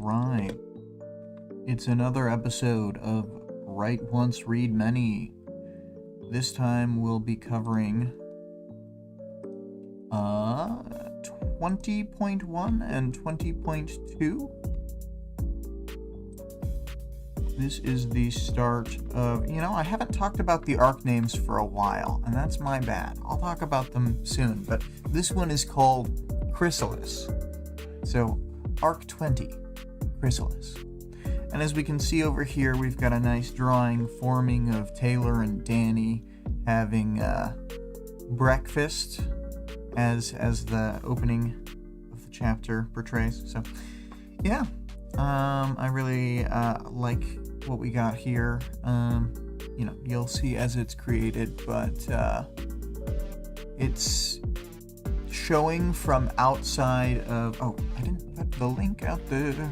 right. It's another episode of Write Once, Read Many. This time we'll be covering 20.1 and 20.2. This is the start of, I haven't talked about the arc names for a while, and that's my bad. I'll talk about them soon, but this one is called Chrysalis. So, arc 20, Chrysalis. And as we can see over here, we've got a nice drawing forming of Taylor and Danny having breakfast, as the opening of the chapter portrays. So, yeah, I really like what we got here. You'll see as it's created, but it's showing from outside of. Oh, I didn't put the link out there.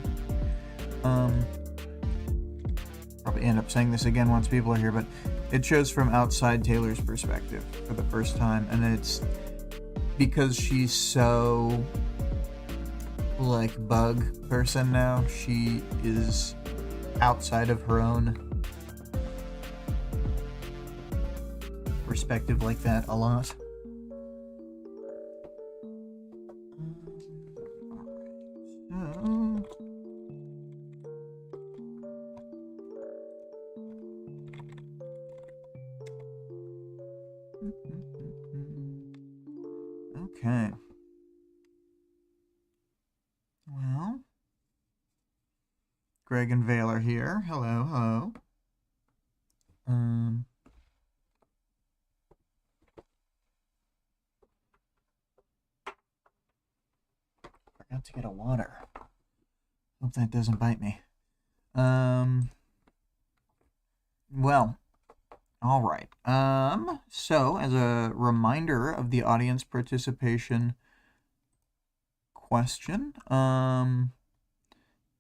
Probably end up saying this again once people are here, but it shows from outside Taylor's perspective for the first time, and it's because she's so like bug person now. She is outside of her own perspective like that a lot. Okay. Well, Greg and Vale are here. Hello, hello. Forgot to get a water. Hope that doesn't bite me. Well, all right. So as a reminder of the audience participation question,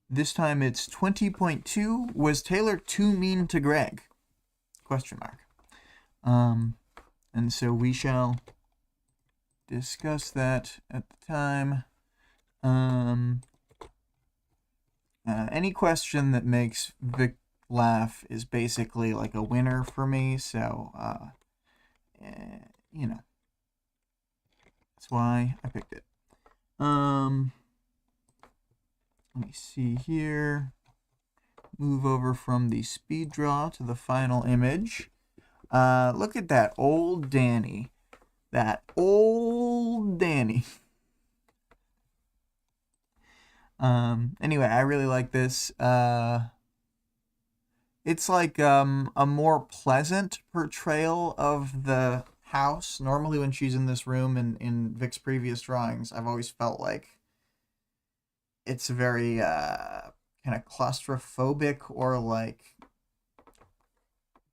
this time it's 20.2. Was Taylor too mean to Greg? Question mark. And so we shall discuss that at the time. Any question that makes Vic laugh is basically like a winner for me, so that's why I picked it. Let me see here. Move over from the speed draw to the final image. Look at that old Danny. That old Danny. Anyway, I really like this. It's like a more pleasant portrayal of the house. Normally when she's in this room in Vic's previous drawings, I've always felt like it's very kind of claustrophobic or like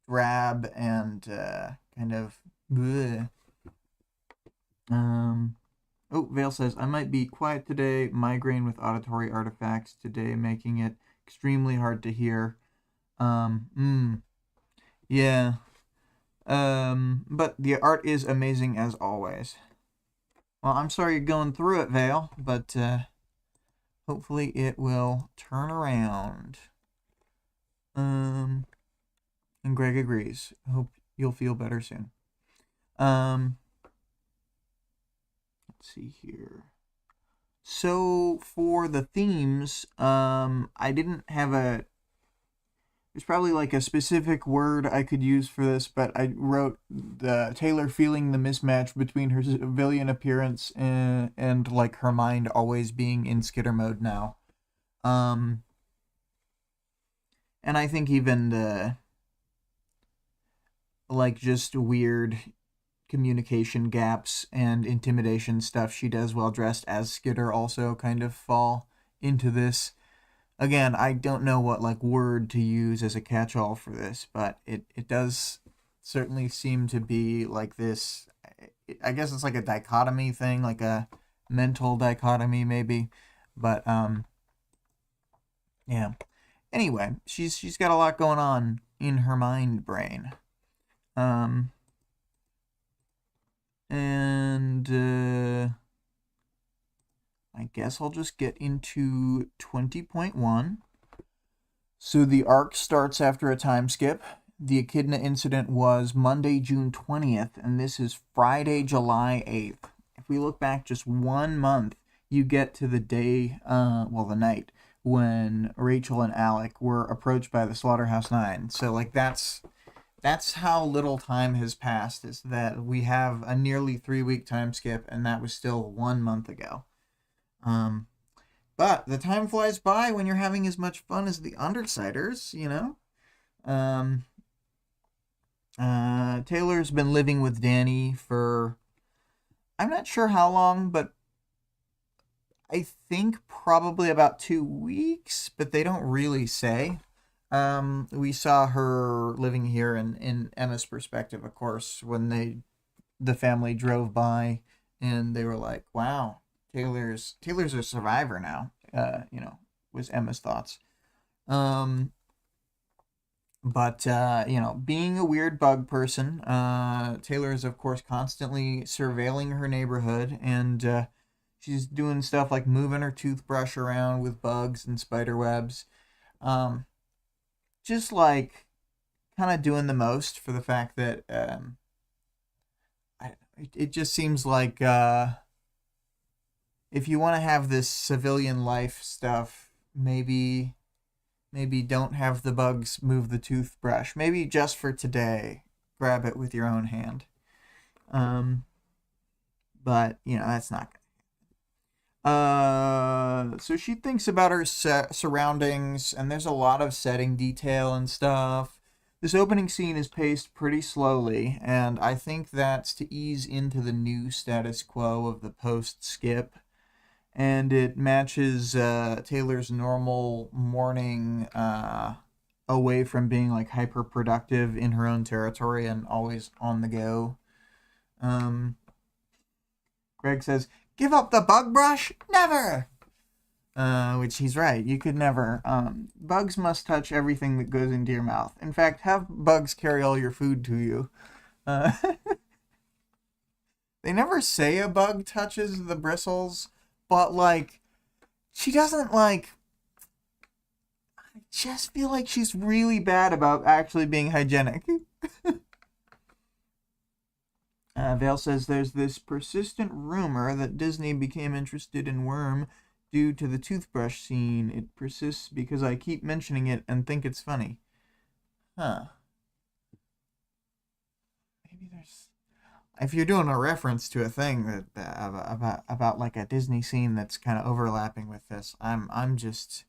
drab and kind of bleh. Oh, Vale says, I might be quiet today. Migraine with auditory artifacts today, making it extremely hard to hear. Yeah. But the art is amazing as always. Well, I'm sorry you're going through it, Vale, but hopefully it will turn around. And Greg agrees. I hope you'll feel better soon. Let's see here. So for the themes, I didn't have there's probably like a specific word I could use for this, but I wrote the Taylor feeling the mismatch between her civilian appearance and like her mind always being in skitter mode now. And I think even the like just weird communication gaps and intimidation stuff she does while dressed as Skitter also kind of fall into this. Again, I don't know what like word to use as a catch-all for this, but it does certainly seem to be like this. I guess it's like a dichotomy thing, like a mental dichotomy maybe, but yeah. Anyway, she's got a lot going on in her mind brain. And I guess I'll just get into 20.1. So the arc starts after a time skip. The echidna incident was Monday, June 20th, and this is Friday, July 8th. If we look back just 1 month, you get to the day, the night, when Rachel and Alec were approached by the Slaughterhouse Nine. So, like, that's how little time has passed, is that we have a nearly 3-week time skip, and that was still 1 month ago. But the time flies by when you're having as much fun as the Undersiders, you know? Taylor's been living with Danny for, I'm not sure how long, but I think probably about 2 weeks, but they don't really say. We saw her living here in Emma's perspective, of course, when the family drove by and they were like, wow, Taylor's a survivor now, was Emma's thoughts. But being a weird bug person, Taylor is, of course, constantly surveilling her neighborhood, and she's doing stuff like moving her toothbrush around with bugs and spider webs. Just like kind of doing the most for the fact that it just seems like if you want to have this civilian life stuff, maybe don't have the bugs move the toothbrush. Maybe just for today, grab it with your own hand. But that's not good. So she thinks about her surroundings, and there's a lot of setting detail and stuff. This opening scene is paced pretty slowly, and I think that's to ease into the new status quo of the post-skip. And it matches Taylor's normal morning away from being like hyper productive in her own territory and always on the go. Greg says, "Give up the bug brush? Never!" Which he's right. You could never. Bugs must touch everything that goes into your mouth. In fact, have bugs carry all your food to you. They never say a bug touches the bristles. But, like, she doesn't, like... I just feel like she's really bad about actually being hygienic. Vale says there's this persistent rumor that Disney became interested in Worm due to the toothbrush scene. It persists because I keep mentioning it and think it's funny. Huh. Maybe there's... If you're doing a reference to a thing that about like a Disney scene that's kind of overlapping with this, I'm just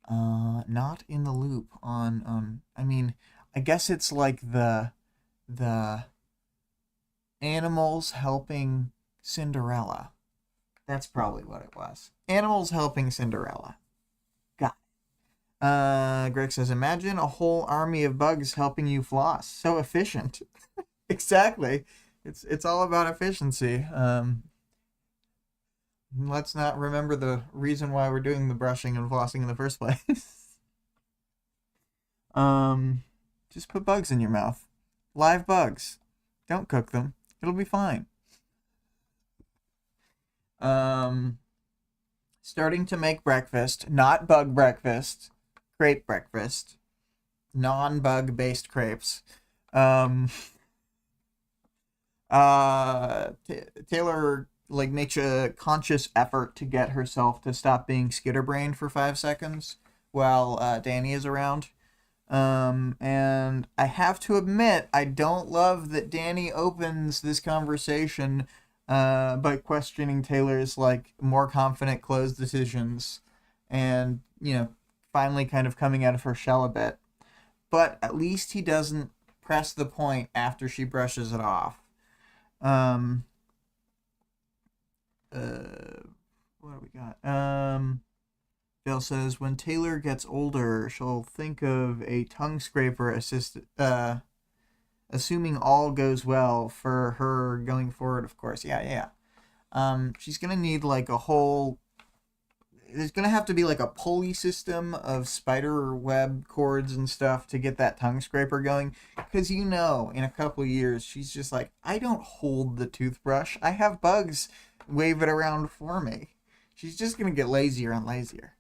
not in the loop on. I mean, I guess it's like the animals helping Cinderella. That's probably what it was. Animals helping Cinderella. Got it. Greg says, imagine a whole army of bugs helping you floss. So efficient. Exactly. It's all about efficiency. Let's not remember the reason why we're doing the brushing and flossing in the first place. Just put bugs in your mouth. Live bugs. Don't cook them. It'll be fine. Starting to make breakfast. Not bug breakfast. Crepe breakfast. Non-bug based crepes. Taylor makes a conscious effort to get herself to stop being skitterbrained for 5 seconds while Danny is around. And I have to admit, I don't love that Danny opens this conversation by questioning Taylor's more confident closed decisions and, finally kind of coming out of her shell a bit. But at least he doesn't press the point after she brushes it off. What do we got? Dale says, when Taylor gets older, she'll think of a tongue scraper assuming all goes well for her going forward, of course. Yeah. She's gonna need a whole... There's gonna have to be a pulley system of spider web cords and stuff to get that tongue scraper going. Because in a couple of years, she's just I don't hold the toothbrush. I have bugs wave it around for me. She's just gonna get lazier and lazier.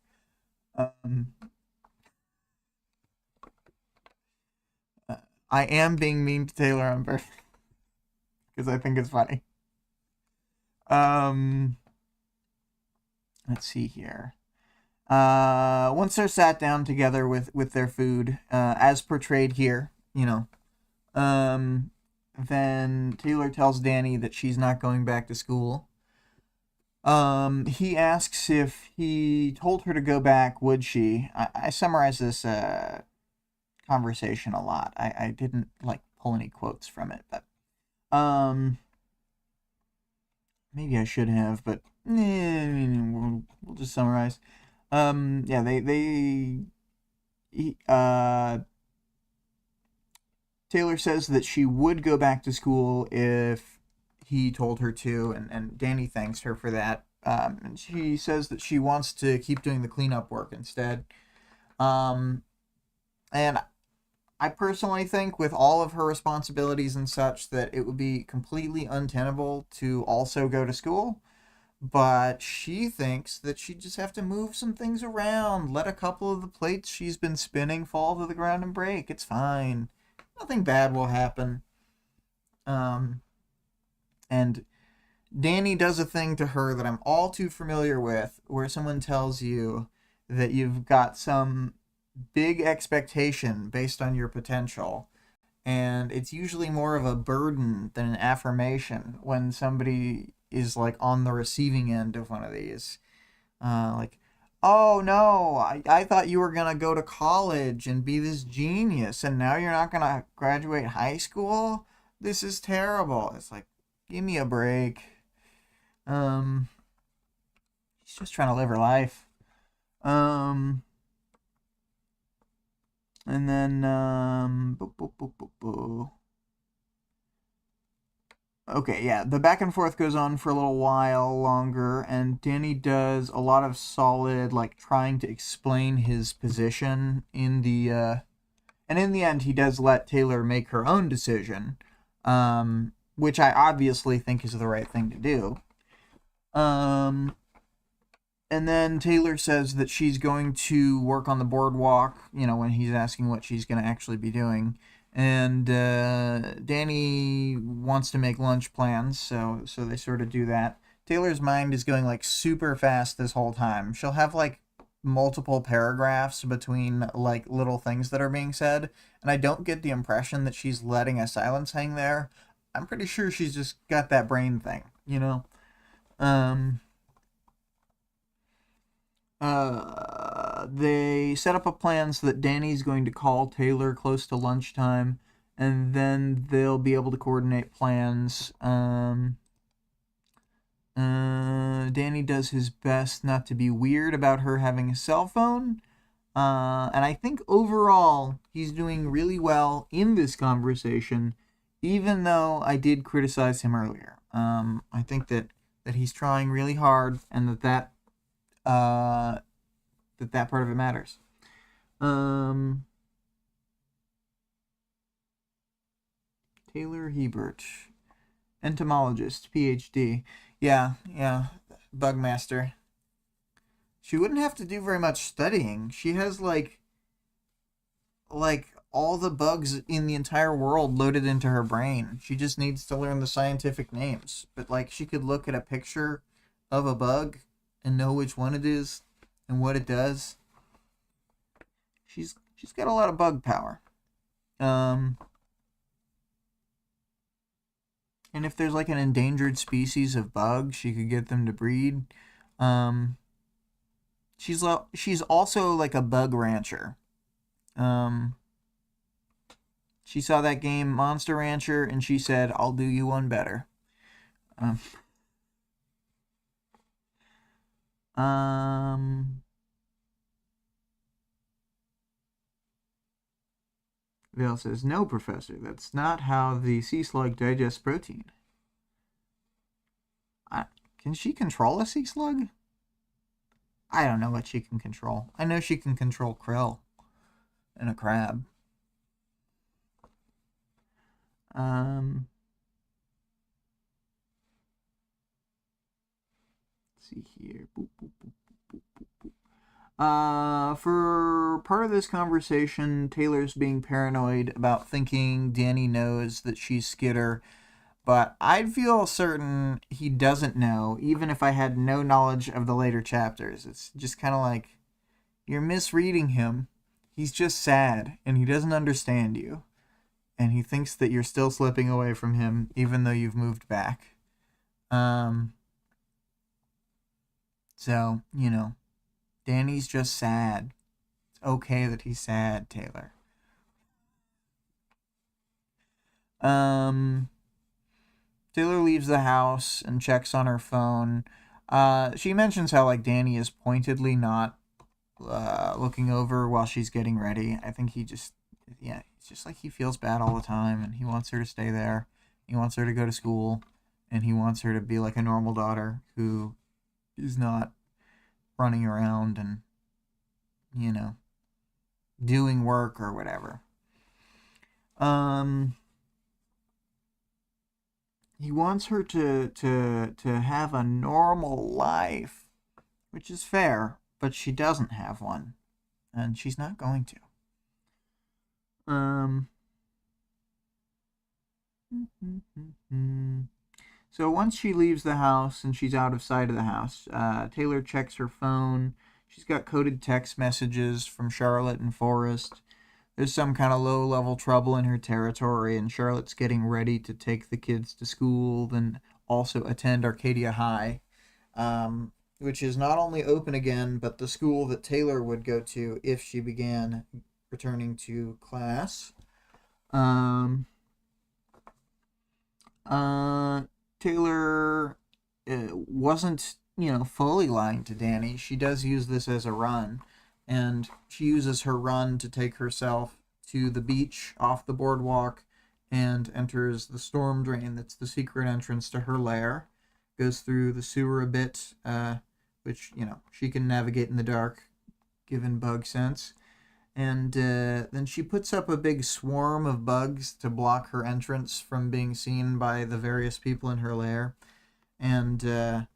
I am being mean to Taylor on purpose because I think it's funny. Let's see here. Once they're sat down together with their food, as portrayed here, then Taylor tells Danny that she's not going back to school. He asks if he told her to go back, would she? I summarized this conversation a lot. I didn't pull any quotes from it, but maybe I should have, but we'll just summarize. Yeah, Taylor says that she would go back to school if he told her to, and Danny thanks her for that. And she says that she wants to keep doing the cleanup work instead. And I personally think, with all of her responsibilities and such, that it would be completely untenable to also go to school. But she thinks that she'd just have to move some things around, let a couple of the plates she's been spinning fall to the ground and break. It's fine. Nothing bad will happen. And Danny does a thing to her that I'm all too familiar with, where someone tells you that you've got some big expectation based on your potential, and it's usually more of a burden than an affirmation when somebody is on the receiving end of one of these. Oh no, I thought you were gonna go to college and be this genius, and now you're not gonna graduate high school? This is terrible. It's give me a break. She's just trying to live her life. And then, okay, yeah, the back and forth goes on for a little while longer, and Danny does a lot of solid, trying to explain his position in the, and in the end, he does let Taylor make her own decision, which I obviously think is the right thing to do. And then Taylor says that she's going to work on the boardwalk, when he's asking what she's going to actually be doing. And Danny wants to make lunch plans, so they sort of do that. Taylor's mind is going super fast this whole time. She'll have multiple paragraphs between little things that are being said, and I don't get the impression that she's letting a silence hang there. I'm pretty sure she's just got that brain thing, They set up a plan so that Danny's going to call Taylor close to lunchtime, and then they'll be able to coordinate plans. Danny does his best not to be weird about her having a cell phone. And I think overall he's doing really well in this conversation, even though I did criticize him earlier. I think that he's trying really hard, and that part of it matters. Taylor Hebert, entomologist, PhD. Yeah, Bugmaster. She wouldn't have to do very much studying. She has all the bugs in the entire world loaded into her brain. She just needs to learn the scientific names. But she could look at a picture of a bug and know which one it is and what it does. She's got a lot of bug power. And if there's an endangered species of bug, she could get them to breed. She's also a bug rancher. She saw that game Monster Rancher, and she said, "I'll do you one better." Vale says, "No, Professor, that's not how the sea slug digests protein." Can she control a sea slug? I don't know what she can control. I know she can control krill and a crab. let's see here. Boop, boop, boop, boop, boop, boop. For part of this conversation, Taylor's being paranoid about thinking Danny knows that she's Skitter, but I'd feel certain he doesn't know, even if I had no knowledge of the later chapters. It's just kind of like, you're misreading him. He's just sad, and he doesn't understand you. And he thinks that you're still slipping away from him, even though you've moved back. So, Danny's just sad. It's okay that he's sad, Taylor. Taylor leaves the house and checks on her phone. She mentions how, like, Danny is pointedly not looking over while she's getting ready. I think it's just like he feels bad all the time, and he wants her to stay there. He wants her to go to school, and he wants her to be like a normal daughter who is not running around and, doing work or whatever. He wants her to have a normal life, which is fair, but she doesn't have one, and she's not going to. So once she leaves the house and she's out of sight of the house, Taylor checks her phone. She's got coded text messages from Charlotte and Forrest. There's some kind of low-level trouble in her territory, and Charlotte's getting ready to take the kids to school, then also attend Arcadia High, which is not only open again, but the school that Taylor would go to if she began returning to class. Taylor wasn't, fully lying to Danny. She does use this as a run, and she uses her run to take herself to the beach off the boardwalk and enters the storm drain that's the secret entrance to her lair. Goes through the sewer a bit, which, she can navigate in the dark, given bug sense. And then she puts up a big swarm of bugs to block her entrance from being seen by the various people in her lair. And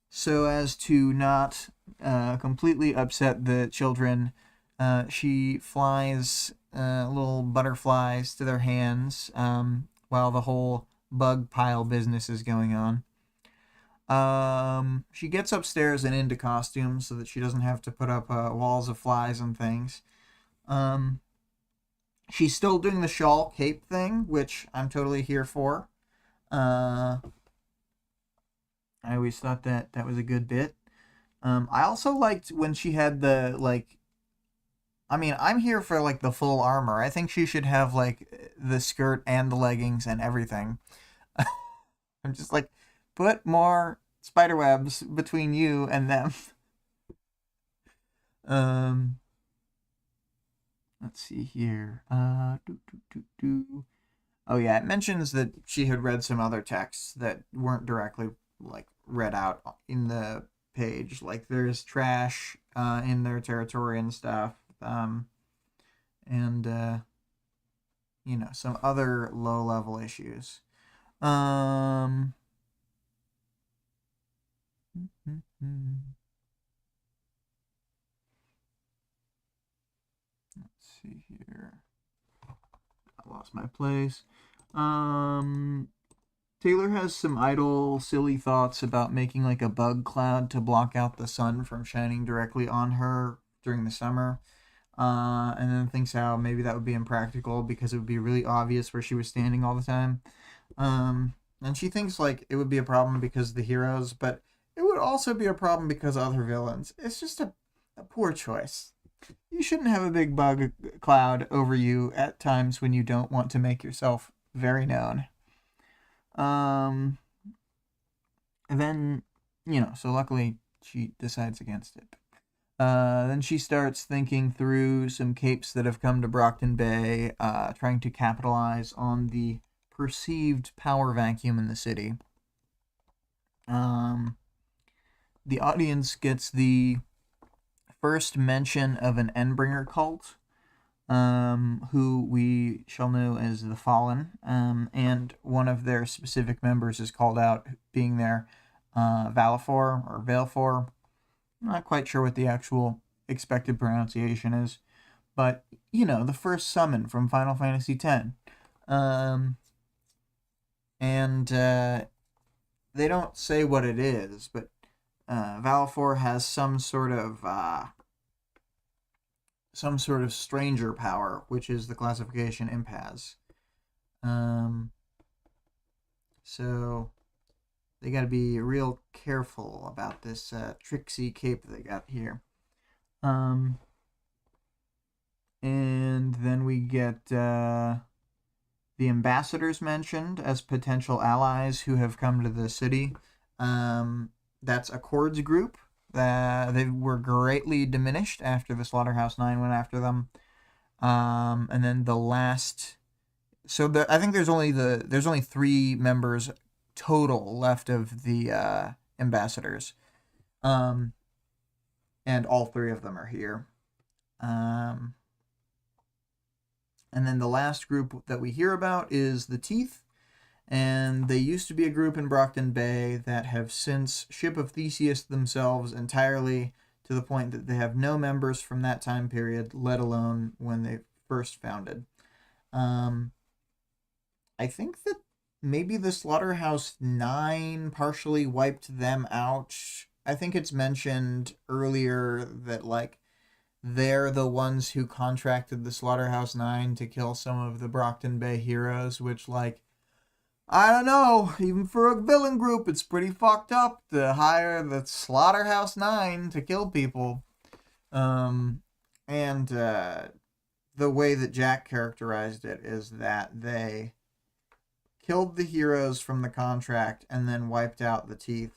so as to not completely upset the children, she flies little butterflies to their hands while the whole bug pile business is going on. She gets upstairs and into costume so that she doesn't have to put up walls of flies and things. She's still doing the shawl cape thing, which I'm totally here for. I always thought that was a good bit. I also liked when she had the, I'm here for, the full armor. I think she should have, the skirt and the leggings and everything. I'm just put more spiderwebs between you and them. Let's see here. Oh yeah, it mentions that she had read some other texts that weren't directly read out in the page. There's trash in their territory and stuff. And some other low level issues. Let's see here. I lost my place. Taylor has some idle, silly thoughts about making a bug cloud to block out the sun from shining directly on her during the summer. And then thinks how maybe that would be impractical because it would be really obvious where she was standing all the time. And she thinks it would be a problem because of the heroes, but it would also be a problem because of other villains. It's just a poor choice. You shouldn't have a big bug cloud over you at times when you don't want to make yourself very known. And then, so luckily she decides against it. Then she starts thinking through some capes that have come to Brockton Bay, trying to capitalize on the perceived power vacuum in the city. The audience gets the first mention of an Endbringer cult, who we shall know as the Fallen, and one of their specific members is called out being there. Valefor or Valefor. I'm not quite sure what the actual expected pronunciation is, but you know, the first summon from Final Fantasy X. And they don't say what it is, but Valefor has some sort of stranger power, which is the classification Imp has. So they got to be real careful about this tricksy cape they got here. And then we get the ambassadors mentioned as potential allies who have come to the city. That's Accord's group. They were greatly diminished after the Slaughterhouse 9 went after them. And then the last... So I think there's only 3 members total left of the ambassadors. And all 3 of them are here. And then the last group that we hear about is the Teeth. And they used to be a group in Brockton Bay that have since Ship of Theseus themselves entirely, to the point that they have no members from that time period, let alone when they first founded. I think that maybe the Slaughterhouse 9 partially wiped them out. I think it's mentioned earlier that, like, they're the ones who contracted the Slaughterhouse 9 to kill some of the Brockton Bay heroes, which, like, I don't know, even for a villain group, it's pretty fucked up to hire the Slaughterhouse 9 to kill people. The way that Jack characterized it is that they killed the heroes from the contract and then wiped out the Teeth.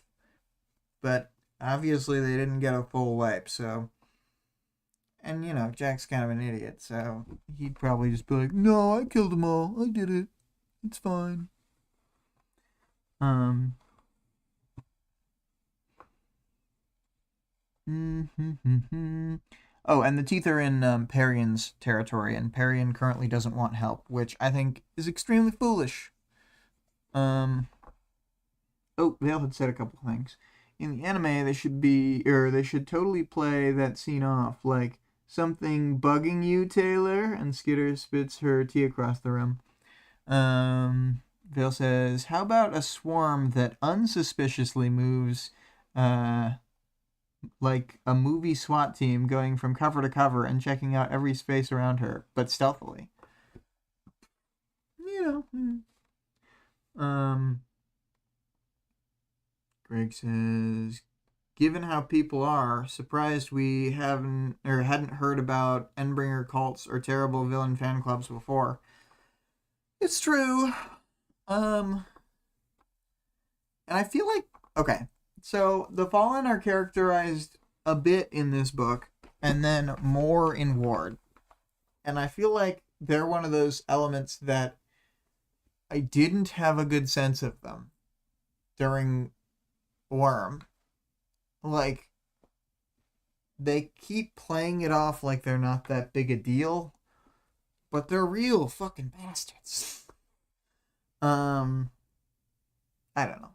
But obviously they didn't get a full wipe, so... And, you know, Jack's kind of an idiot, so he'd probably just be like, no, I killed them all. I did it. It's fine. Oh, and the Teeth are in Parian's territory, and Parian currently doesn't want help, which I think is extremely foolish. Vale had said a couple things. In the anime, they should totally play that scene off, like, something bugging you, Taylor? And Skitter spits her tea across the room. Vale says, how about a swarm that unsuspiciously moves, like a movie SWAT team going from cover to cover and checking out every space around her, but stealthily? You know. Greg says, given how people are, surprised we hadn't heard about Endbringer cults or terrible villain fan clubs before. It's true. And I feel like, okay, so the Fallen are characterized a bit in this book, and then more in Ward. And I feel like they're one of those elements that I didn't have a good sense of them during Worm. Like, they keep playing it off like they're not that big a deal, but they're real fucking bastards. I don't know.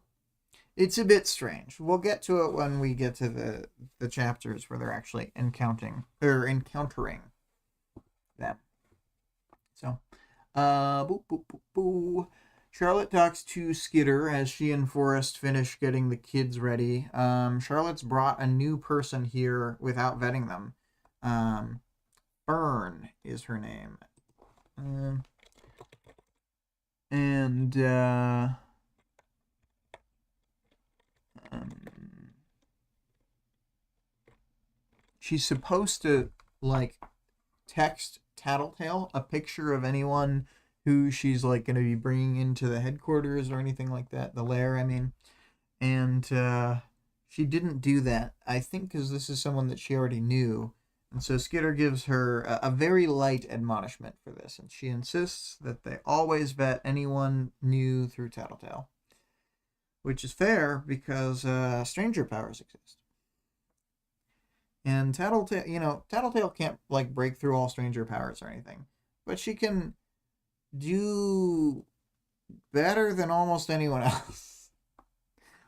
It's a bit strange. We'll get to it when we get to the chapters where they're actually encountering them. So, Charlotte talks to Skitter as she and Forrest finish getting the kids ready. Charlotte's brought a new person here without vetting them. Fern is her name. She's supposed to, like, text Tattletale a picture of anyone who she's, like, going to be bringing into the headquarters or anything like that. The lair, I mean. And she didn't do that, I think, because this is someone that she already knew. And so Skitter gives her a very light admonishment for this. And she insists that they always vet anyone new through Tattletale. Which is fair, because stranger powers exist. And Tattletale can't, like, break through all stranger powers or anything. But she can do better than almost anyone else.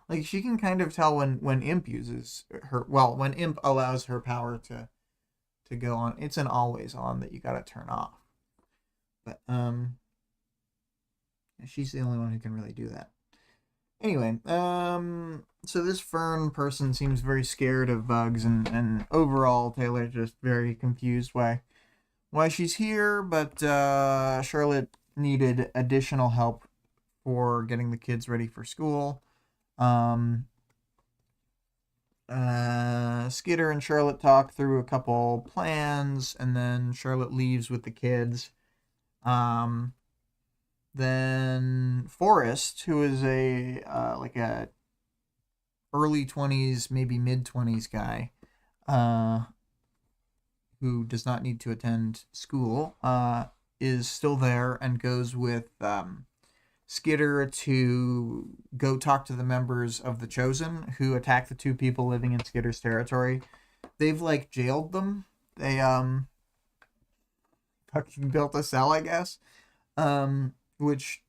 Like, she can kind of tell when Imp uses her, well, when Imp allows her power to go on. It's an always on that you gotta turn off. But, she's the only one who can really do that. Anyway, so this Fern person seems very scared of bugs, and overall Taylor's just very confused why she's here, but Charlotte needed additional help for getting the kids ready for school. Skitter and Charlotte talk through a couple plans, and then Charlotte leaves with the kids. Then Forrest, who is a like a early 20s, maybe mid 20s guy, who does not need to attend school, is still there and goes with Skitter to go talk to the members of the Chosen who attacked the two people living in Skitter's territory. They've like jailed them. They fucking built a cell, I guess. Which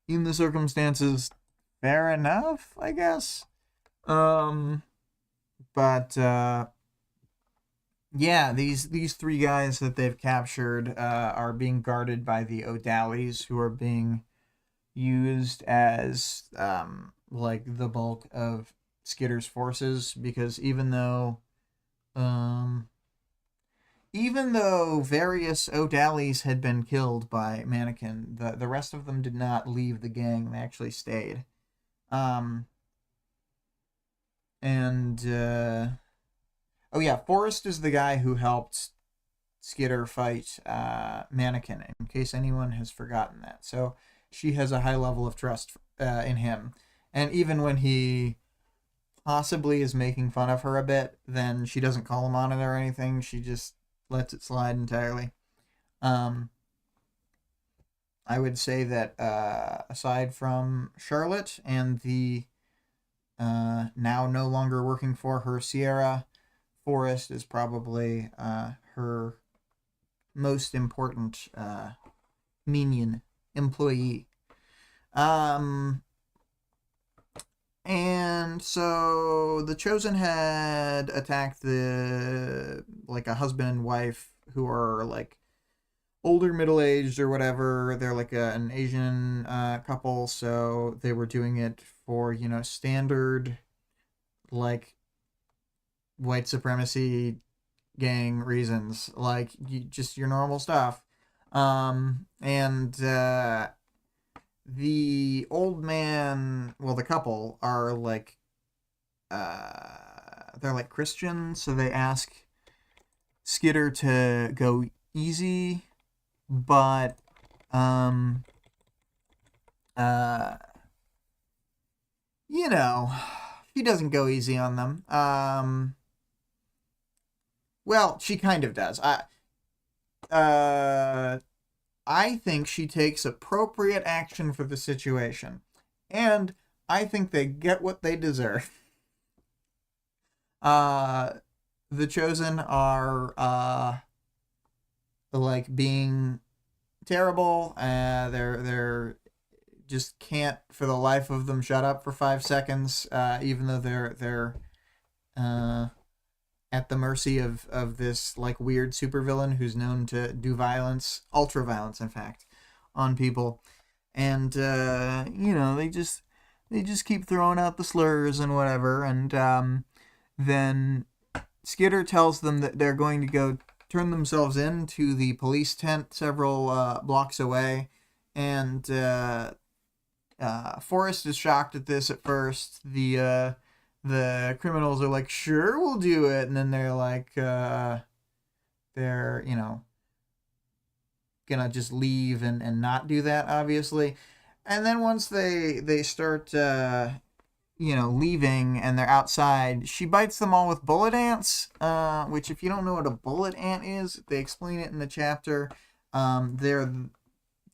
in the circumstances, fair enough, I guess. But yeah, these three guys that they've captured are being guarded by the O'Dallies, who are being used as like the bulk of Skitter's forces, because even though various O'Dallies had been killed by Mannequin, the rest of them did not leave the gang. They actually stayed. Oh yeah, Forrest is the guy who helped Skitter fight Mannequin, in case anyone has forgotten that. So she has a high level of trust in him. And even when he possibly is making fun of her a bit, then she doesn't call him on it or anything. She just lets it slide entirely. I would say that aside from Charlotte and the now no longer working for her Sierra, Forrest is probably her most important minion employee. And so the Chosen had attacked a husband and wife who are like older, middle-aged or whatever. They're like an Asian couple, so they were doing it for, standard like white supremacy gang reasons, like just your normal stuff. And the old man, well, the couple are like they're like Christian, so they ask Skitter to go easy, but he doesn't go easy on them. Well, she kind of does. I think she takes appropriate action for the situation, and I think they get what they deserve. The Chosen are like being terrible. They're just can't for the life of them shut up for 5 seconds, even though they're at the mercy of this like weird supervillain who's known to do violence, ultra violence in fact, on people. And they just keep throwing out the slurs and whatever. And then Skitter tells them that they're going to go turn themselves in to the police tent several blocks away. And Forrest is shocked at this at first. The criminals are like, sure, we'll do it. And then they're like, they're, gonna just leave and not do that, obviously. And then once they start, leaving and they're outside, she bites them all with bullet ants, which if you don't know what a bullet ant is, they explain it in the chapter. Their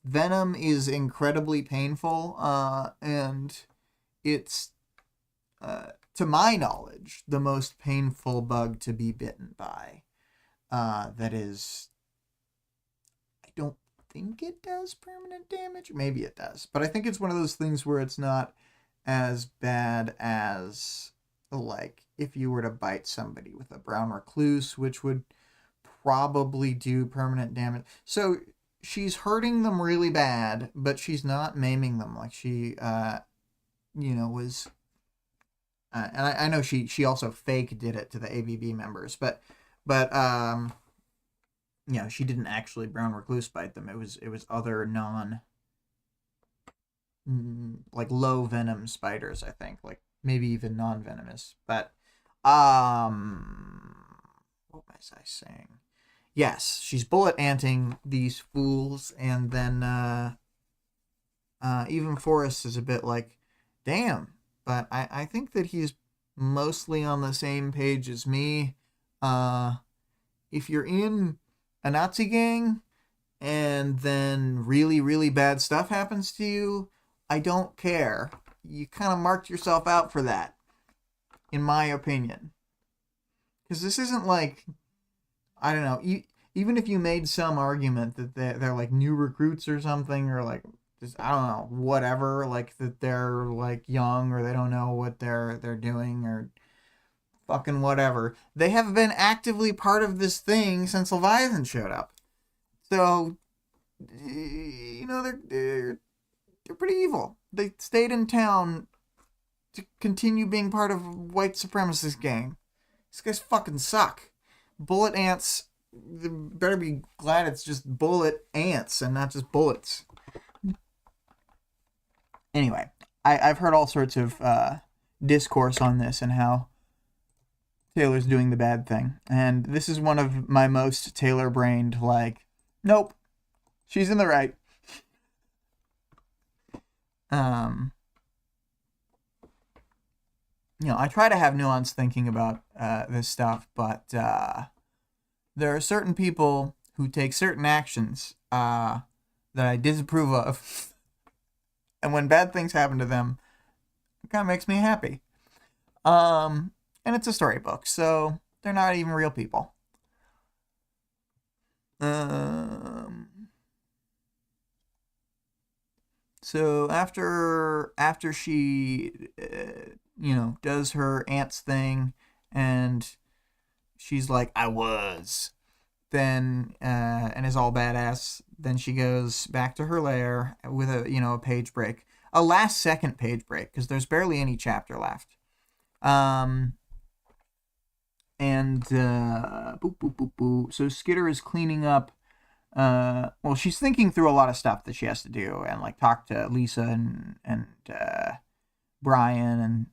venom is incredibly painful, and it's, to my knowledge, the most painful bug to be bitten by. That is, I don't think it does permanent damage. Maybe it does, but I think it's one of those things where it's not as bad as, like, if you were to bite somebody with a brown recluse, which would probably do permanent damage. So she's hurting them really bad, but she's not maiming them like she, was. And I know she also fake did it to the ABB members, but she didn't actually brown recluse bite them. It was other non like low venom spiders, I think, like maybe even non venomous. But what was I saying? Yes, she's bullet anting these fools, and then even Forrest is a bit like, damn. But I think that he's mostly on the same page as me. If you're in a Nazi gang and then really, really bad stuff happens to you, I don't care. You kind of marked yourself out for that, in my opinion. Because this isn't like, I don't know, even if you made some argument that they're like new recruits or something, or like, just, I don't know, whatever, like that they're like young or they don't know what they're doing or fucking whatever. They have been actively part of this thing since Leviathan showed up. So, they're pretty evil. They stayed in town to continue being part of white supremacist gang. These guys fucking suck. Bullet ants, they better be glad it's just bullet ants and not just bullets. Anyway, I've heard all sorts of discourse on this and how Taylor's doing the bad thing. And this is one of my most Taylor-brained, like, nope, she's in the right. I try to have nuanced thinking about this stuff, but there are certain people who take certain actions that I disapprove of. And when bad things happen to them, it kind of makes me happy. And it's a storybook, so they're not even real people. So after she, does her ants thing, and she's like, I was, then, and is all badass, then she goes back to her lair with a page break. A last second page break, because there's barely any chapter left. So Skitter is cleaning up. She's thinking through a lot of stuff that she has to do, and like talk to Lisa and Brian, and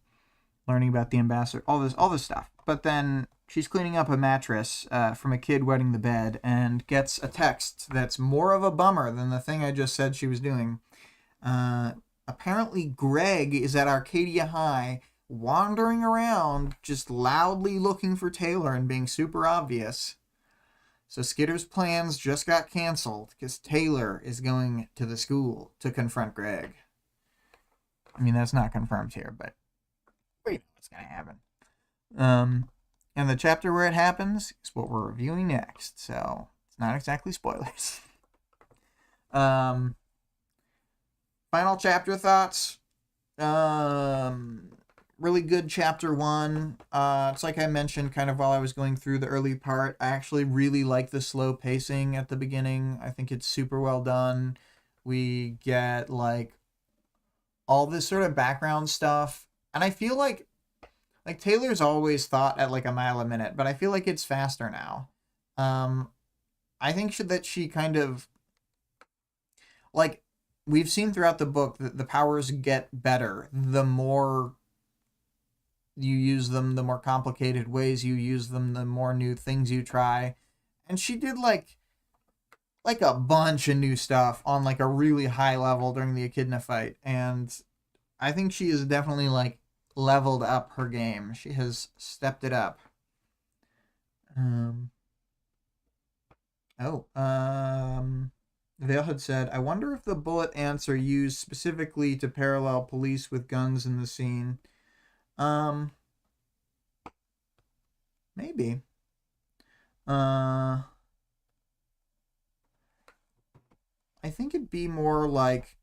learning about the ambassador, all this stuff. But then she's cleaning up a mattress from a kid wetting the bed, and gets a text that's more of a bummer than the thing I just said she was doing. Apparently Greg is at Arcadia High, wandering around, just loudly looking for Taylor and being super obvious. So Skitter's plans just got canceled because Taylor is going to the school to confront Greg. I mean, that's not confirmed here, but we know what's going to happen. And the chapter where it happens is what we're reviewing next, so it's not exactly spoilers. Final chapter thoughts. Really good chapter 1. It's like I mentioned kind of while I was going through the early part. I actually really like the slow pacing at the beginning. I think it's super well done. We get like all this sort of background stuff, and I feel like Taylor's always thought at like a mile a minute, but I feel like it's faster now. I think that she kind of, like, we've seen throughout the book that the powers get better the more you use them, the more complicated ways you use them, the more new things you try. And she did like a bunch of new stuff on like a really high level during the Echidna fight, and I think she is definitely like leveled up her game. She has stepped it up. Vale had said, I wonder if the bullet ants are used specifically to parallel police with guns in the scene. Maybe. I think it'd be more like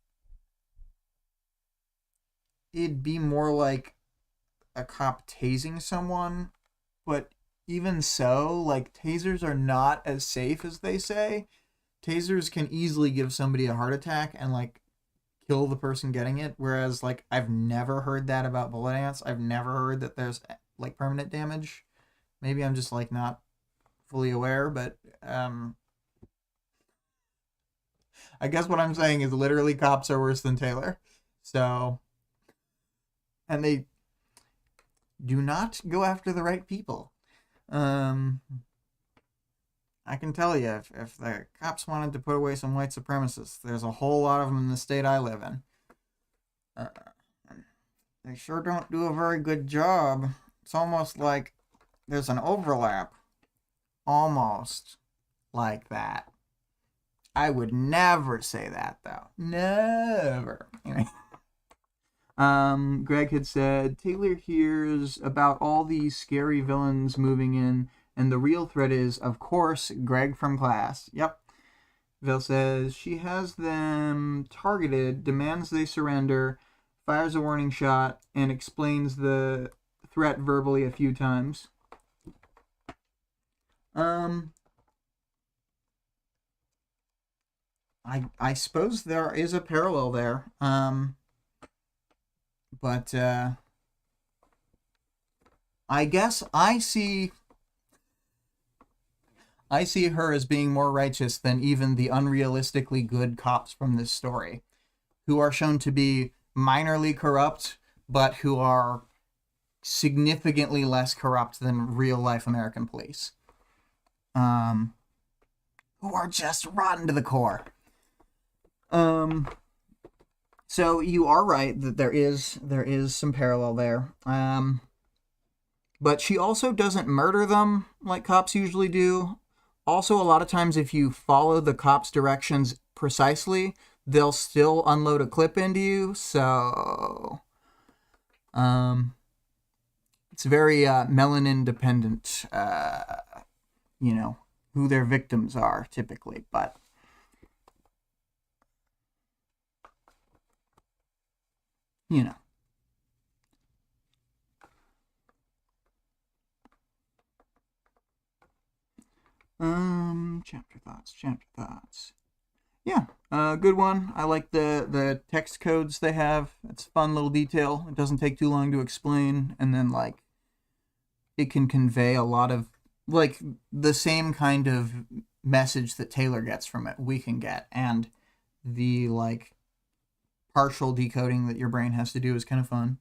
it'd be more like a cop tasing someone, but even so, like, tasers are not as safe as they say. Tasers can easily give somebody a heart attack and, like, kill the person getting it, whereas, like, I've never heard that about bullet ants. I've never heard that there's, like, permanent damage. Maybe I'm just, like, not fully aware, but I guess what I'm saying is literally cops are worse than Taylor. So, and they do not go after the right people. I can tell you, if the cops wanted to put away some white supremacists, there's a whole lot of them in the state I live in. They sure don't do a very good job. It's almost like there's an overlap. Almost like that. I would never say that, though. Never. Anyway. Greg had said, Taylor hears about all these scary villains moving in, and the real threat is, of course, Greg from class. Yep. Vil says, she has them targeted, demands they surrender, fires a warning shot, and explains the threat verbally a few times. I suppose there is a parallel there. But I guess I see her as being more righteous than even the unrealistically good cops from this story, who are shown to be minorly corrupt, but who are significantly less corrupt than real-life American police. Who are just rotten to the core. So you are right that there is some parallel there. But she also doesn't murder them like cops usually do. Also, a lot of times if you follow the cops' directions precisely, they'll still unload a clip into you. So, it's very melanin dependent, who their victims are typically. But chapter thoughts. Yeah, good one. I like the text codes they have. It's a fun little detail. It doesn't take too long to explain, and then, like, it can convey a lot of, like, the same kind of message that Taylor gets from it, we can get, and the, like, partial decoding that your brain has to do is kind of fun,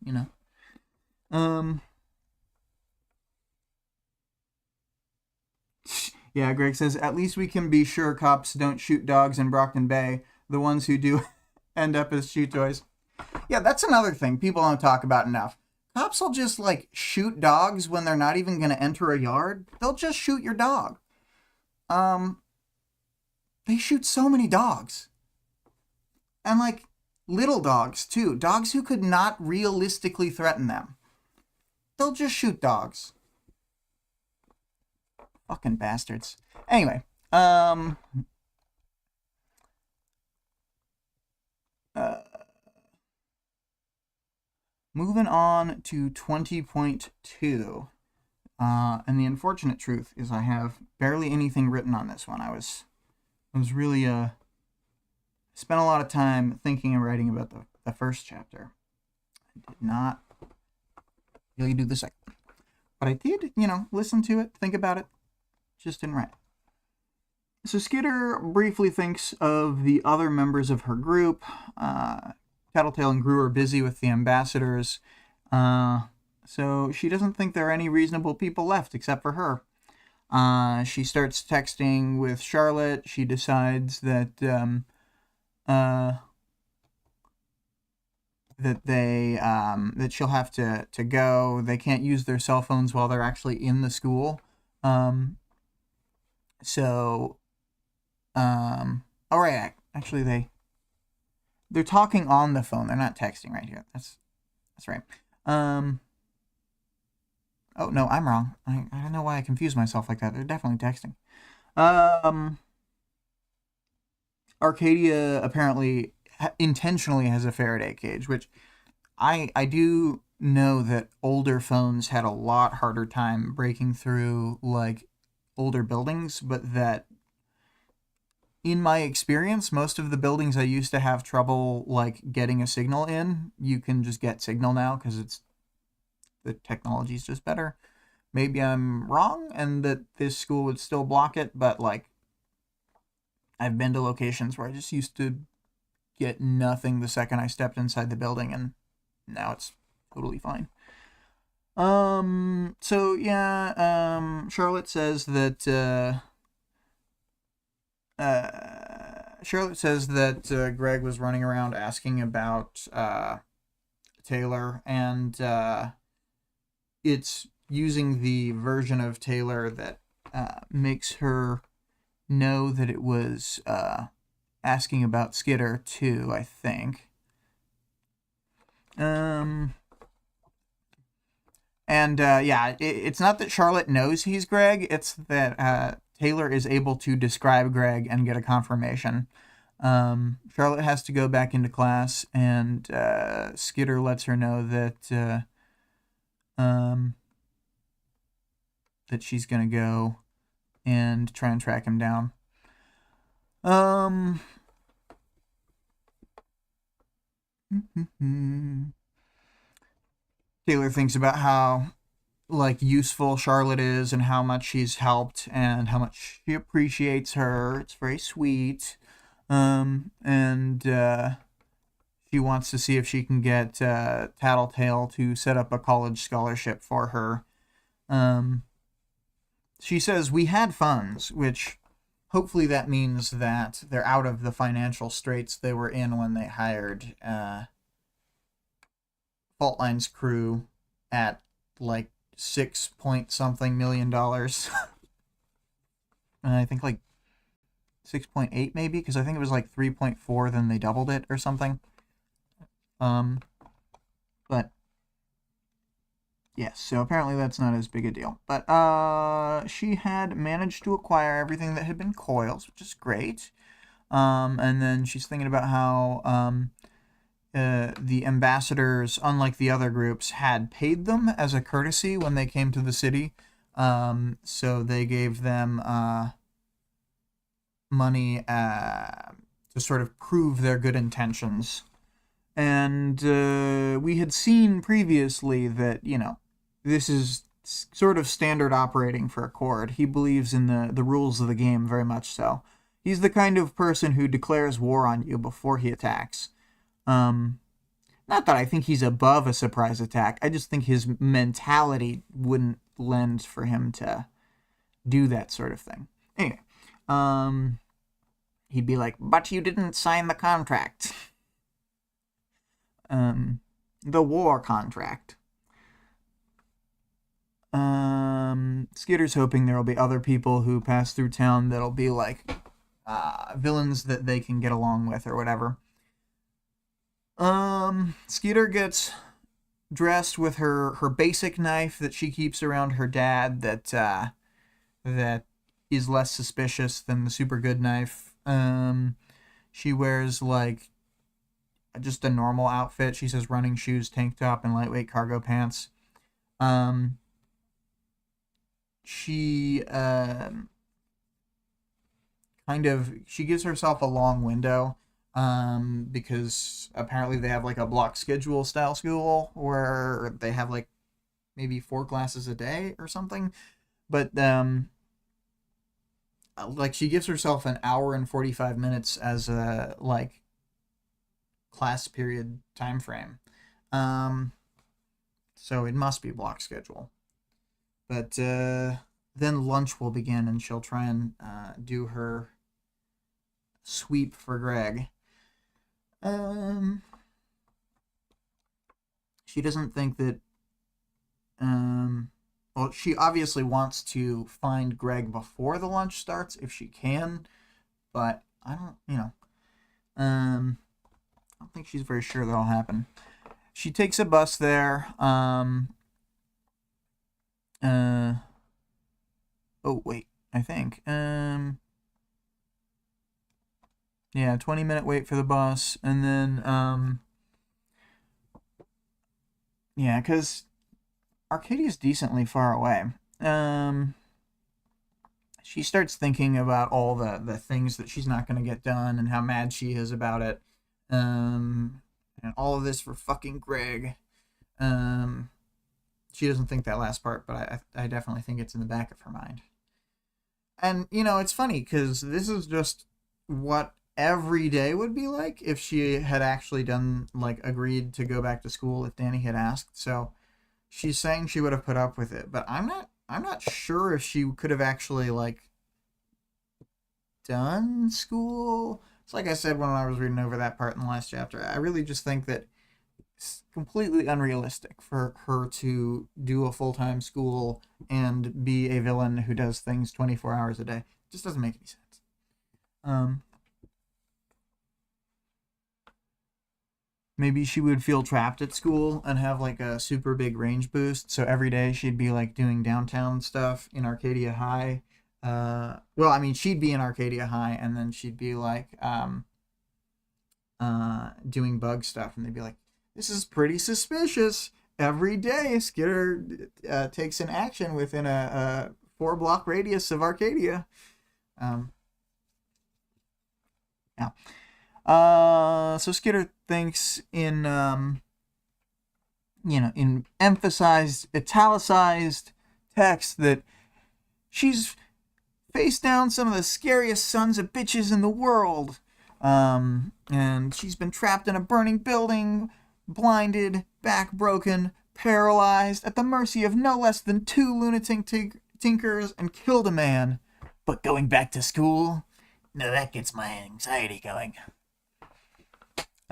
Yeah, Greg says, at least we can be sure cops don't shoot dogs in Brockton Bay. The ones who do end up as shoot toys. Yeah, that's another thing people don't talk about enough. Cops will just, like, shoot dogs when they're not even going to enter a yard. They'll just shoot your dog. They shoot so many dogs. And, like, little dogs, too. Dogs who could not realistically threaten them. They'll just shoot dogs. Fucking bastards. Anyway, moving on to 20.2. And the unfortunate truth is I have barely anything written on this one. I was really, spent a lot of time thinking and writing about the first chapter. I did not really do the second. But I did, listen to it, think about it. Just didn't write. So Skitter briefly thinks of the other members of her group. Tattletale and Gru are busy with the ambassadors. So she doesn't think there are any reasonable people left except for her. She starts texting with Charlotte. She decides that that she'll have to go. They can't use their cell phones while they're actually in the school. Oh right, actually they're talking on the phone. They're not texting right here. That's right. Oh no, I'm wrong. I don't know why I confuse myself like that. They're definitely texting. Arcadia apparently intentionally has a Faraday cage, which I do know that older phones had a lot harder time breaking through like older buildings, but that in my experience, most of the buildings I used to have trouble like getting a signal in, you can just get signal now because the technology's just better. Maybe I'm wrong and that this school would still block it, but like I've been to locations where I just used to get nothing the second I stepped inside the building, and now it's totally fine. So yeah, Charlotte says that Greg was running around asking about Taylor, and it's using the version of Taylor that makes her know that it was asking about Skitter too, I think. Yeah, it's not that Charlotte knows he's Greg, it's that Taylor is able to describe Greg and get a confirmation. Charlotte has to go back into class, and Skitter lets her know that that she's gonna go and try and track him down. Taylor thinks about how like useful Charlotte is and how much she's helped and how much she appreciates her. It's very sweet. And she wants to see if she can get Tattletale to set up a college scholarship for her. She says we had funds, which hopefully that means that they're out of the financial straits they were in when they hired Faultline's crew at like $6 million. I think like 6.8 maybe, because I think it was like 3.4, then they doubled it or something. But yes, so apparently that's not as big a deal. But she had managed to acquire everything that had been coils, which is great. And then she's thinking about how the ambassadors, unlike the other groups, had paid them as a courtesy when they came to the city. So they gave them money to sort of prove their good intentions. And we had seen previously that, you know, this is sort of standard operating for Accord. He believes in the rules of the game very much so. He's the kind of person who declares war on you before he attacks. Not that I think he's above a surprise attack. I just think his mentality wouldn't lend for him to do that sort of thing. Anyway, he'd be like, but you didn't sign the contract. The war contract. Skitter's hoping there'll be other people who pass through town that'll be like villains that they can get along with or whatever. Skitter gets dressed with her basic knife that she keeps around her dad that is less suspicious than the super good knife. She wears like just a normal outfit. She says running shoes, tank top, and lightweight cargo pants. She she gives herself a long window because apparently they have like a block schedule style school where they have like maybe 4 classes a day or something. But like she gives herself an hour and 45 minutes as a like class period time frame. So it must be block schedule. But then lunch will begin and she'll try and do her sweep for Greg. She doesn't think that well, she obviously wants to find Greg before the lunch starts if she can, but I don't, I don't think she's very sure that'll happen. She takes a bus there. Oh wait, I think. Yeah, 20-minute wait for the bus, and then Yeah, because Arcadia's decently far away. She starts thinking about all the things that she's not going to get done and how mad she is about it. And all of this for fucking Greg. She doesn't think that last part, but I definitely think it's in the back of her mind. And, it's funny, because this is just what every day would be like if she had actually agreed to go back to school if Danny had asked. So she's saying she would have put up with it, but I'm not sure if she could have actually, done school. It's like I said when I was reading over that part in the last chapter. I really just think that it's completely unrealistic for her to do a full-time school and be a villain who does things 24 hours a day. It just doesn't make any sense. Maybe she would feel trapped at school and have a super big range boost. So every day she'd be doing downtown stuff in Arcadia High. She'd be in Arcadia High and then she'd be doing bug stuff, and they'd be like, this is pretty suspicious. Every day Skitter takes an action within a 4-block radius of Arcadia. So Skitter thinks in emphasized, italicized text that she's faced down some of the scariest sons of bitches in the world. And she's been trapped in a burning building, blinded, back broken, paralyzed, at the mercy of no less than 2 lunatic tinkers, and killed a man. But going back to school? No, that gets my anxiety going.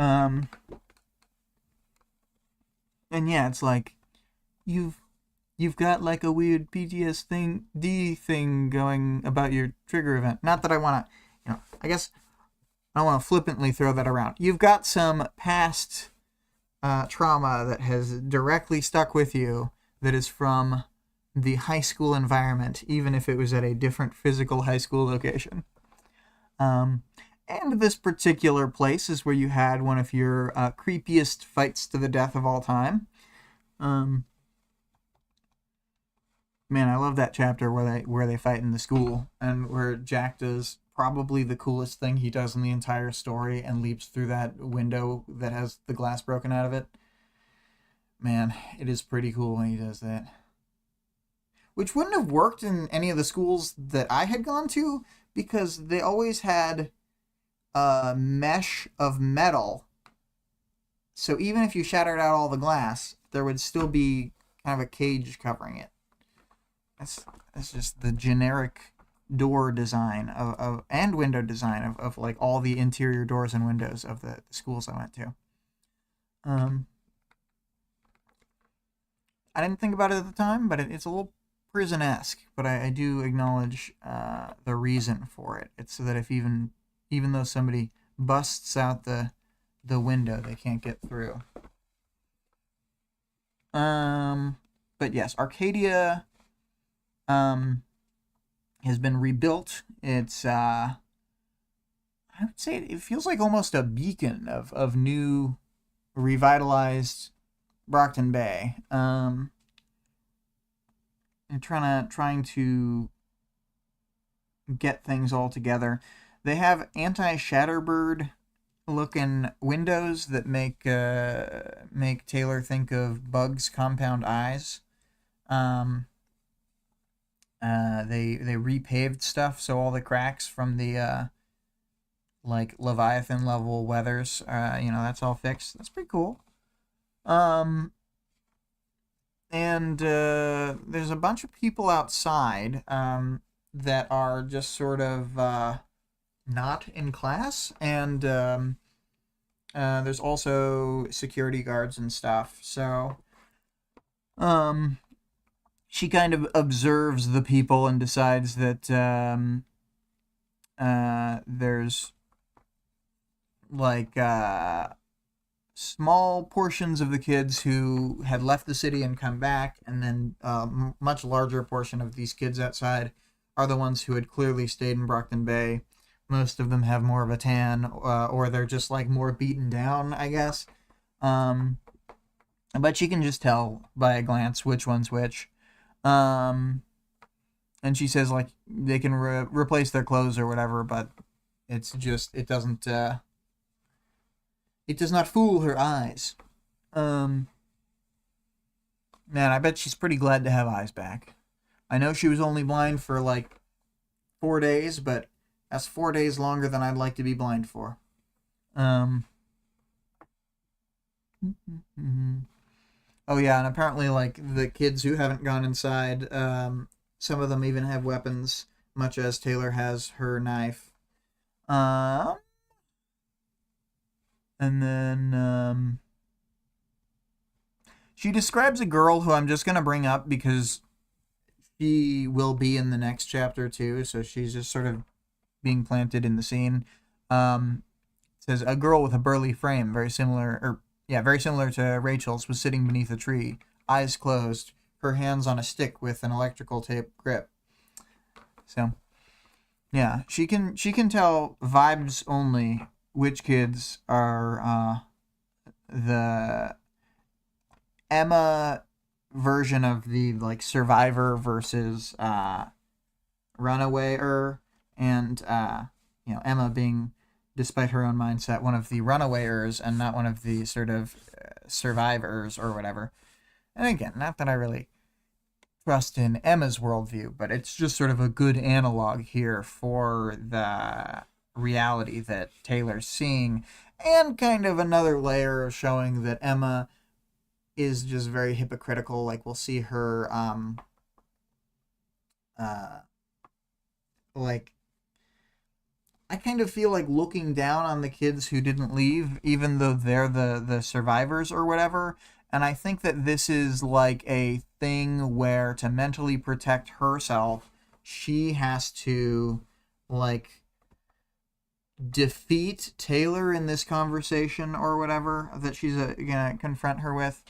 And yeah, it's you've got a weird PTSD thing going about your trigger event. Not that I want to, I guess I don't want to flippantly throw that around. You've got some past trauma that has directly stuck with you that is from the high school environment, even if it was at a different physical high school location. And this particular place is where you had one of your creepiest fights to the death of all time. Man, I love that chapter where they fight in the school, and where Jack does probably the coolest thing he does in the entire story and leaps through that window that has the glass broken out of it. Man, it is pretty cool when he does that. Which wouldn't have worked in any of the schools that I had gone to, because they always had a mesh of metal. So even if you shattered out all the glass, there would still be kind of a cage covering it. That's just the generic door design of and window design of all the interior doors and windows of the schools I went to. I didn't think about it at the time, but it's a little prison-esque, but I do acknowledge the reason for it. It's so that if even though somebody busts out the window, they can't get through. But yes, Arcadia has been rebuilt. It's I would say it feels like almost a beacon of new, revitalized Brockton Bay. And trying to get things all together. They have anti-Shatterbird looking windows that make Taylor think of Bug's compound eyes. They repaved stuff, so all the cracks from the Leviathan level weathers, that's all fixed. That's pretty cool. And there's a bunch of people outside that are just sort of not in class, and there's also security guards and stuff. So she kind of observes the people and decides that there's small portions of the kids who had left the city and come back, and then much larger portion of these kids outside are the ones who had clearly stayed in Brockton Bay. Most of them have more of a tan, or they're just more beaten down, I guess. but she can just tell by a glance which one's which. And she says like they can replace their clothes or whatever, but it's just it does not fool her eyes. Man, I bet she's pretty glad to have eyes back. I know she was only blind for like 4 days, but that's 4 days longer than I'd like to be blind for. Um. Oh yeah, and apparently like the kids who haven't gone inside, some of them even have weapons, much as Taylor has her knife. Um. And then she describes a girl who I'm just gonna bring up because she will be in the next chapter too, so she's just sort of being planted in the scene. It says a girl with a burly frame, very similar to Rachel's, was sitting beneath a tree, eyes closed, her hands on a stick with an electrical tape grip. So, yeah, she can tell vibes only which kids are the Emma version of the like survivor versus runawayer, and Emma being, despite her own mindset, one of the runawayers and not one of the sort of survivors or whatever. And again, not that I really trust in Emma's worldview, but it's just sort of a good analog here for the reality that Taylor's seeing, and kind of another layer of showing that Emma is just very hypocritical. Like we'll see her like I kind of feel like looking down on the kids who didn't leave, even though they're the survivors or whatever. And I think that this is like a thing where to mentally protect herself, she has to like defeat Taylor in this conversation or whatever that she's gonna confront her with.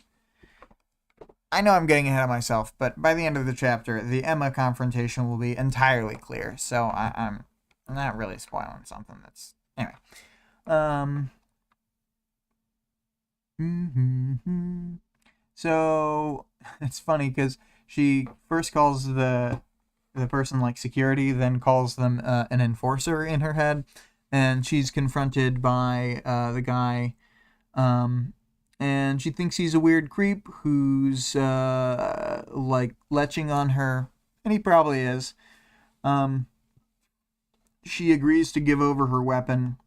I know I'm getting ahead of myself, but by the end of the chapter, the Emma confrontation will be entirely clear. So I'm not really spoiling something that's anyway. So it's funny because she first calls the person like security, then calls them an enforcer in her head, and she's confronted by the guy, and she thinks he's a weird creep who's like leching on her, and he probably is. She agrees to give over her weapon,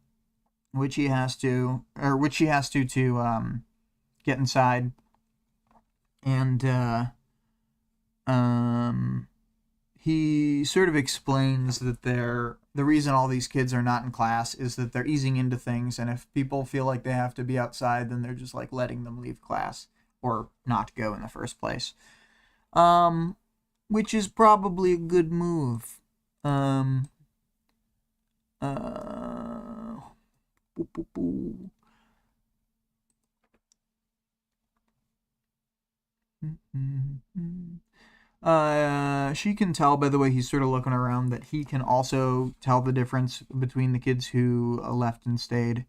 which she has to get inside, and he sort of explains that the reason all these kids are not in class is that they're easing into things, and if people feel like they have to be outside, then they're just like letting them leave class or not go in the first place. Which is probably a good move. She can tell by the way he's sort of looking around that he can also tell the difference between the kids who left and stayed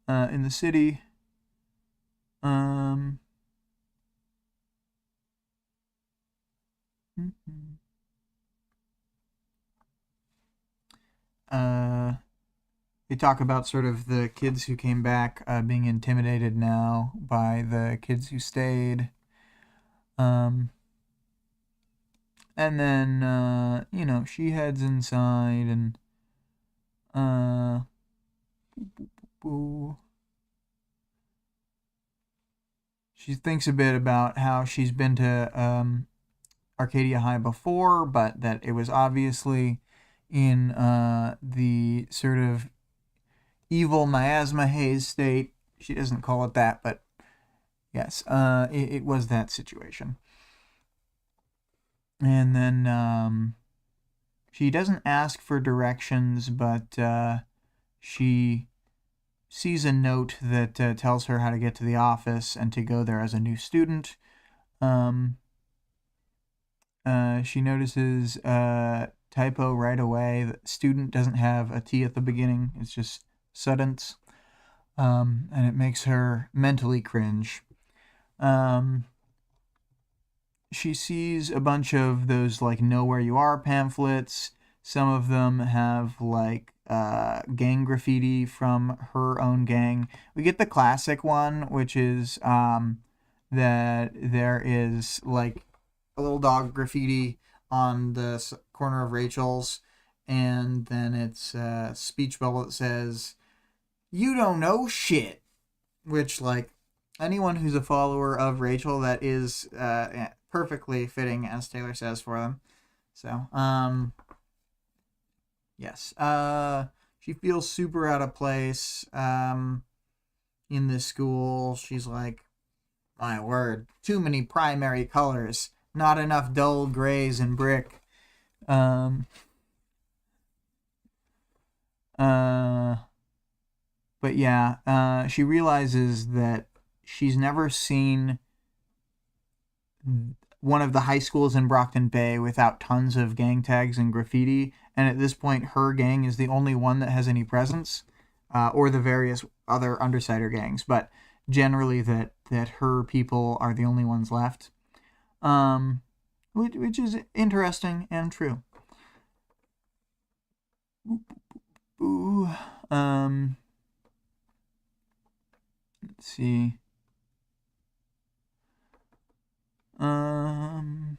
in the city. They talk about sort of the kids who came back being intimidated now by the kids who stayed. And then, she heads inside and, she thinks a bit about how she's been to, Arcadia High before, but that it was obviously in, the sort of evil miasma haze state. She doesn't call it that, but yes, it was that situation. And then she doesn't ask for directions, but she sees a note that tells her how to get to the office and to go there as a new student. She notices a typo right away. The student doesn't have a T at the beginning. It's just students. And it makes her mentally cringe. She sees a bunch of those like know where you are pamphlets. Some of them have like gang graffiti from her own gang. We get the classic one, which is that there is like a little dog graffiti on the corner of Rachel's, and then it's a speech bubble that says, "You don't know shit," which, like, anyone who's a follower of Rachel, that is perfectly fitting, as Taylor says, for them. So, yes. She feels super out of place in this school. She's like, my word, too many primary colors, not enough dull grays and brick. But yeah, she realizes that she's never seen one of the high schools in Brockton Bay without tons of gang tags and graffiti, and at this point her gang is the only one that has any presence, or the various other Undersider gangs, but generally that her people are the only ones left, which is interesting and true. Ooh, let's see. Gonna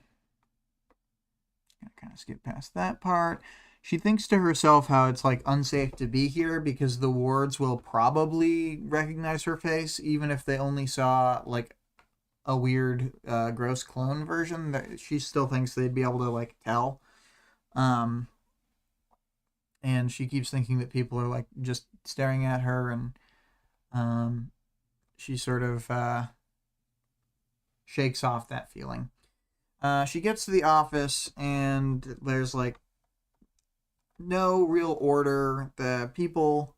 kind of skip past that part. She thinks to herself how it's like unsafe to be here because the wards will probably recognize her face, even if they only saw like a weird, gross clone version. That she still thinks they'd be able to like tell. And she keeps thinking that people are like just staring at her, and she sort of shakes off that feeling. She gets to the office, and there's like no real order. The people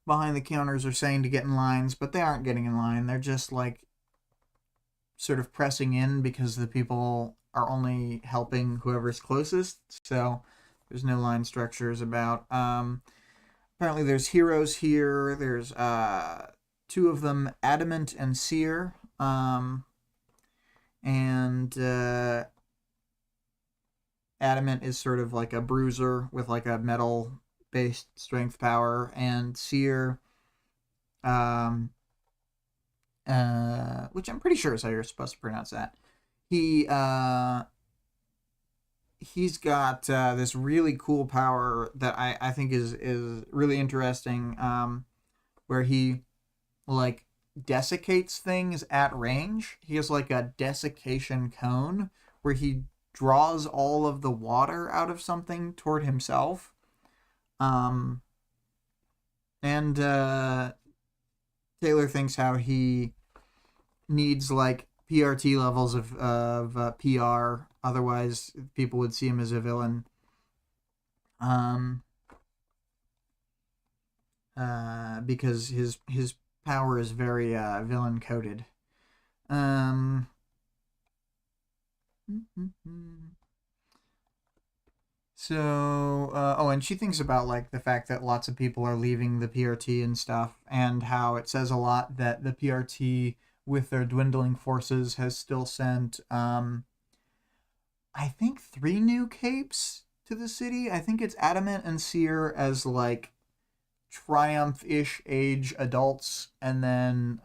behind the counters are saying to get in lines, but they aren't getting in line. They're just like sort of pressing in because the people are only helping whoever's closest. So there's no line structures about. Apparently there's heroes here. There's two of them, Adamant and Seer. And Adamant is sort of like a bruiser with like a metal-based strength power, and Seer, which I'm pretty sure is how you're supposed to pronounce that. He's got this really cool power that I think is really interesting, where he like desiccates things at range. He has like a desiccation cone where he draws all of the water out of something toward himself. And Taylor thinks how he needs like PRT levels of PR, otherwise people would see him as a villain. Because his power is very villain coded. So, and she thinks about like the fact that lots of people are leaving the PRT and stuff, and how it says a lot that the PRT, with their dwindling forces, has still sent, I think 3 new capes to the city. I think it's Adamant and Seer as like Triumph-ish age adults, and then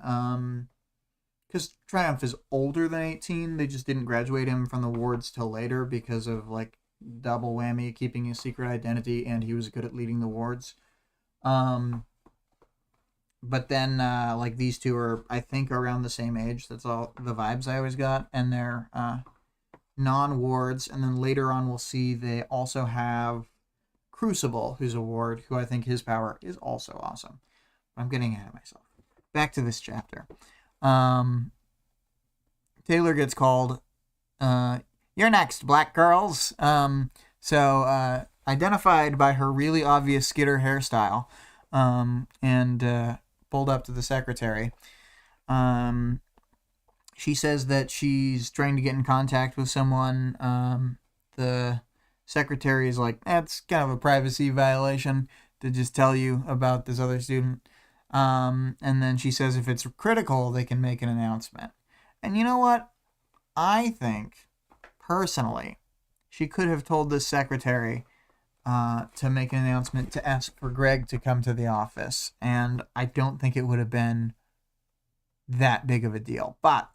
because Triumph is older than 18, they just didn't graduate him from the wards till later because of like double whammy, keeping his secret identity, and he was good at leading the wards. But then like these two are, I think, around the same age. That's all the vibes I always got, and they're non-wards. And then later on we'll see they also have Crucible, who's a ward, who I think his power is also awesome. I'm getting ahead of myself. Back to this chapter. Taylor gets called. You're next, black girls. So identified by her really obvious skitter hairstyle, and pulled up to the secretary. She says that she's trying to get in contact with someone. The secretary is like, that's kind of a privacy violation to just tell you about this other student. And then she says if it's critical, they can make an announcement. And you know what? I think, personally, she could have told the secretary to make an announcement to ask for Greg to come to the office. And I don't think it would have been that big of a deal. But,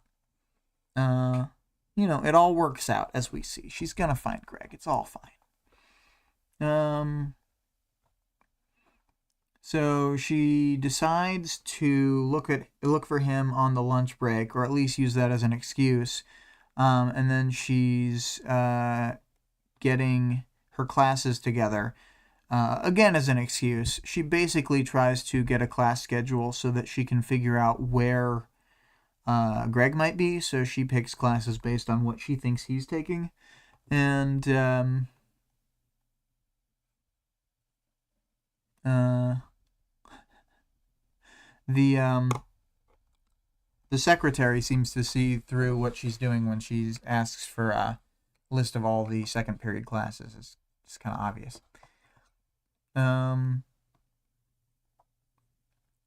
it all works out, as we see. She's going to find Greg. It's all fine. So she decides to look for him on the lunch break, or at least use that as an excuse. And then she's getting her classes together. Again, as an excuse. She basically tries to get a class schedule so that she can figure out where Greg might be. So she picks classes based on what she thinks he's taking. And the secretary seems to see through what she's doing when she asks for a list of all the second period classes. It's kind of obvious.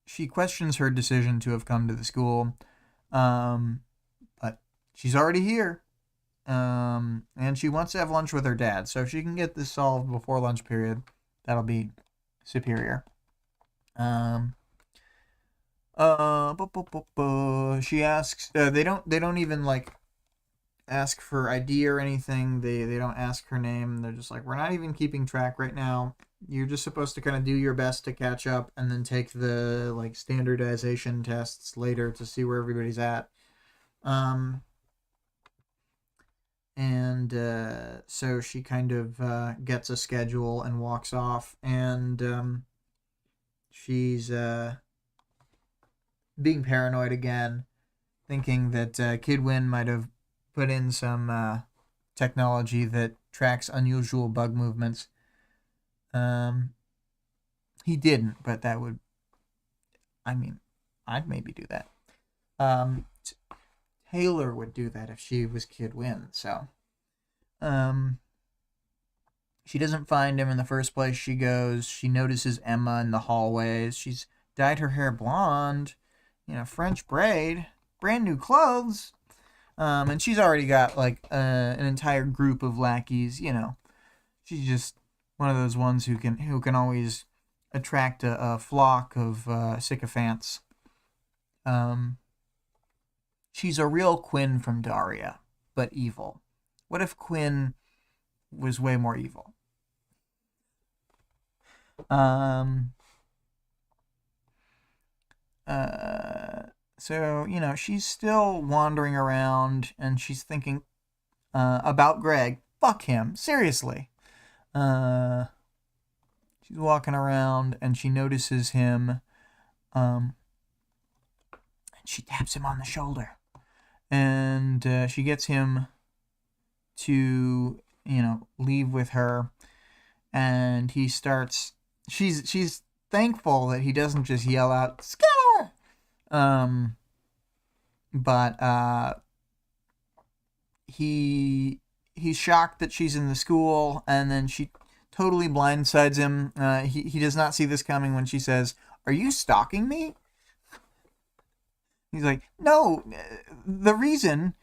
She questions her decision to have come to the school, but she's already here, and she wants to have lunch with her dad. So if she can get this solved before lunch period, that'll be superior. She asks. They don't even like ask for ID or anything. They don't ask her name. They're just like, we're not even keeping track right now. You're just supposed to kind of do your best to catch up, and then take the like standardization tests later to see where everybody's at. So she kind of gets a schedule and walks off, and she's being paranoid again, thinking that Kidwin might have put in some technology that tracks unusual bug movements. He didn't, but that would... I'd maybe do that. Taylor would do that if she was Kidwin, so... She doesn't find him in the first place she goes. She notices Emma in the hallways. She's dyed her hair blonde, French braid, brand new clothes. And she's already got like an entire group of lackeys. She's just one of those ones who can always attract a flock of sycophants. She's a real Quinn from Daria, but evil. What if Quinn was way more evil? So, she's still wandering around, and she's thinking about Greg. Fuck him. Seriously. She's walking around, and she notices him, and she taps him on the shoulder. And she gets him to, leave with her, and he starts... She's thankful that he doesn't just yell out, "Scar!" But he's shocked that she's in the school, and then she totally blindsides him. He does not see this coming when she says, "Are you stalking me?" He's like, "No, the reason...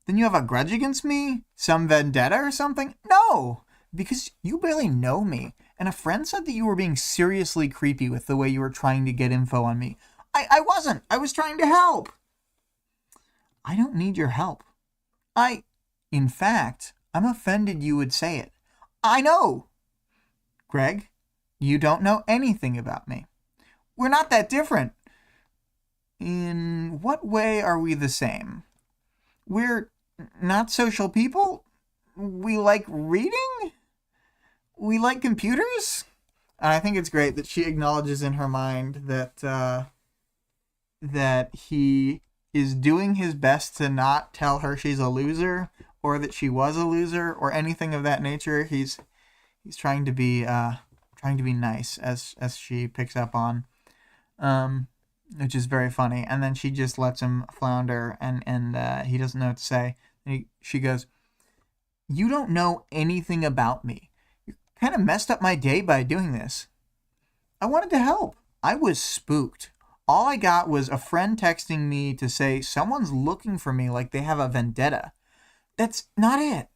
Then you have a grudge against me? Some vendetta or something?" "No, because you barely know me. And a friend said that you were being seriously creepy with the way you were trying to get info on me." I wasn't. I was trying to help." "I don't need your help. In fact, I'm offended you would say it." "I know." "Greg, you don't know anything about me. We're not that different." "In what way are we the same?" "We're not social people. We like reading. We like computers." And I think it's great that she acknowledges in her mind that he is doing his best to not tell her she's a loser, or that she was a loser, or anything of that nature. He's trying to be nice, as she picks up on, which is very funny. And then she just lets him flounder, and he doesn't know what to say. She goes, "You don't know anything about me. You kind of messed up my day by doing this." "I wanted to help. I was spooked. All I got was a friend texting me to say someone's looking for me like they have a vendetta. That's not it.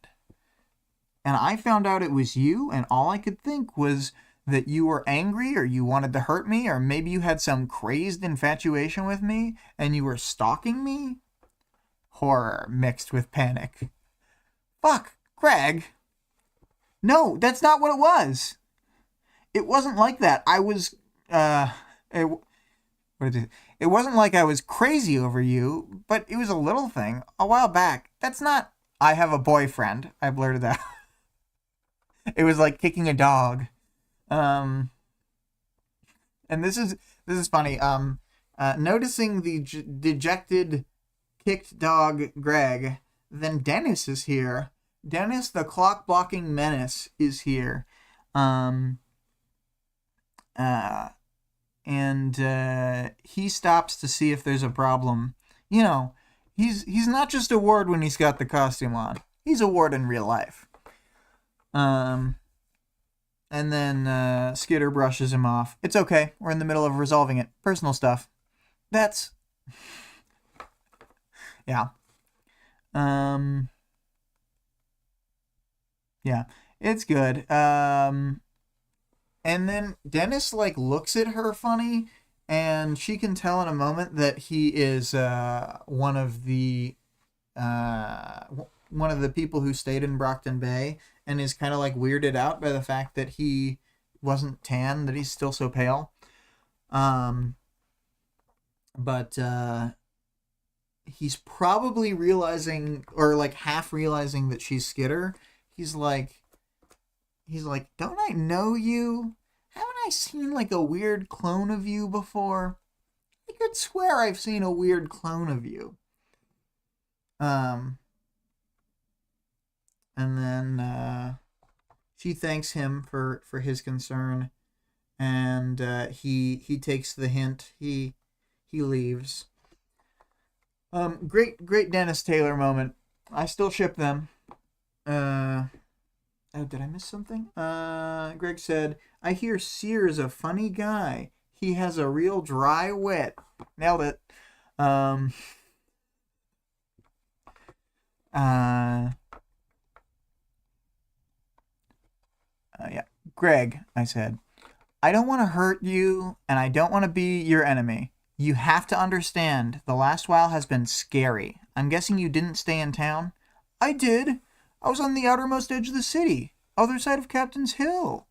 And I found out it was you, and all I could think was that you were angry, or you wanted to hurt me, or maybe you had some crazed infatuation with me and you were stalking me. Horror mixed with panic. Fuck, Greg. No, that's not what it was. It wasn't like that. I was, what is it? It wasn't like I was crazy over you, but it was a little thing a while back. That's not, I have a boyfriend. I blurted out. It was like kicking a dog. And this is funny. Noticing the dejected, kicked dog Greg, then Dennis is here. Dennis, the clock-blocking menace, is here. He stops to see if there's a problem. You know, he's not just a ward when he's got the costume on. He's a ward in real life. And then Skitter brushes him off. It's okay. We're in the middle of resolving it. Personal stuff. That's... Yeah. Yeah. It's good. And then Dennis, like, looks at her funny, and she can tell in a moment that he is one of the people who stayed in Brockton Bay, and is kind of like weirded out by the fact that he wasn't tan, that he's still so pale. But he's probably realizing, or like half realizing, that she's Skitter. He's like, don't I know you? Haven't I seen like a weird clone of you before? I could swear I've seen a weird clone of you. And then she thanks him for his concern, and he takes the hint. He leaves. Great Dennis Taylor moment. I still ship them. Oh, did I miss something? Greg said, I hear Sear's a funny guy. He has a real dry wit. Nailed it. Yeah. Greg, I said, I don't want to hurt you, and I don't want to be your enemy. You have to understand, the last while has been scary. I'm guessing you didn't stay in town? I did. I was on the outermost edge of the city, other side of Captain's Hill.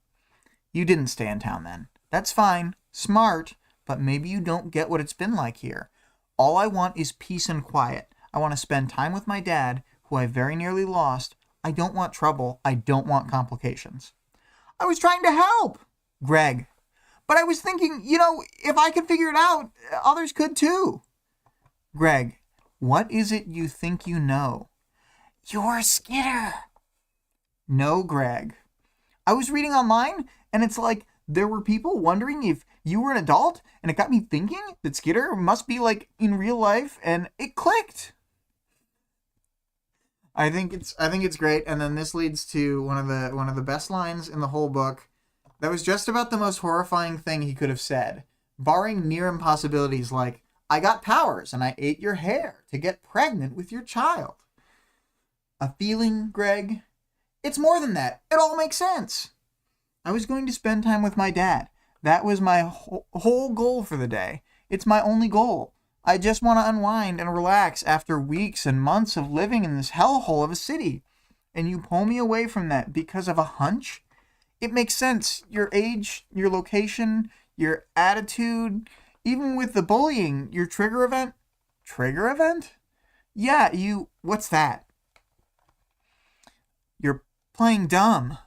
You didn't stay in town then. That's fine. Smart. But maybe you don't get what it's been like here. All I want is peace and quiet. I want to spend time with my dad, who I very nearly lost. I don't want trouble. I don't want complications. I was trying to help, Greg. But I was thinking, if I could figure it out, others could too. Greg, what is it you think you know? You're Skitter. No, Greg. I was reading online, and it's like there were people wondering if you were an adult, and it got me thinking that Skitter must be like in real life, and it clicked. I think it's great, and then this leads to one of the best lines in the whole book. That was just about the most horrifying thing he could have said, barring near impossibilities like, I got powers and I ate your hair to get pregnant with your child. A feeling, Greg? It's more than that. It all makes sense. I was going to spend time with my dad. That was my whole goal for the day. It's my only goal. I just want to unwind and relax after weeks and months of living in this hellhole of a city. And you pull me away from that because of a hunch? It makes sense. Your age, your location, your attitude, even with the bullying, your trigger event. Trigger event? Yeah, what's that? You're playing dumb.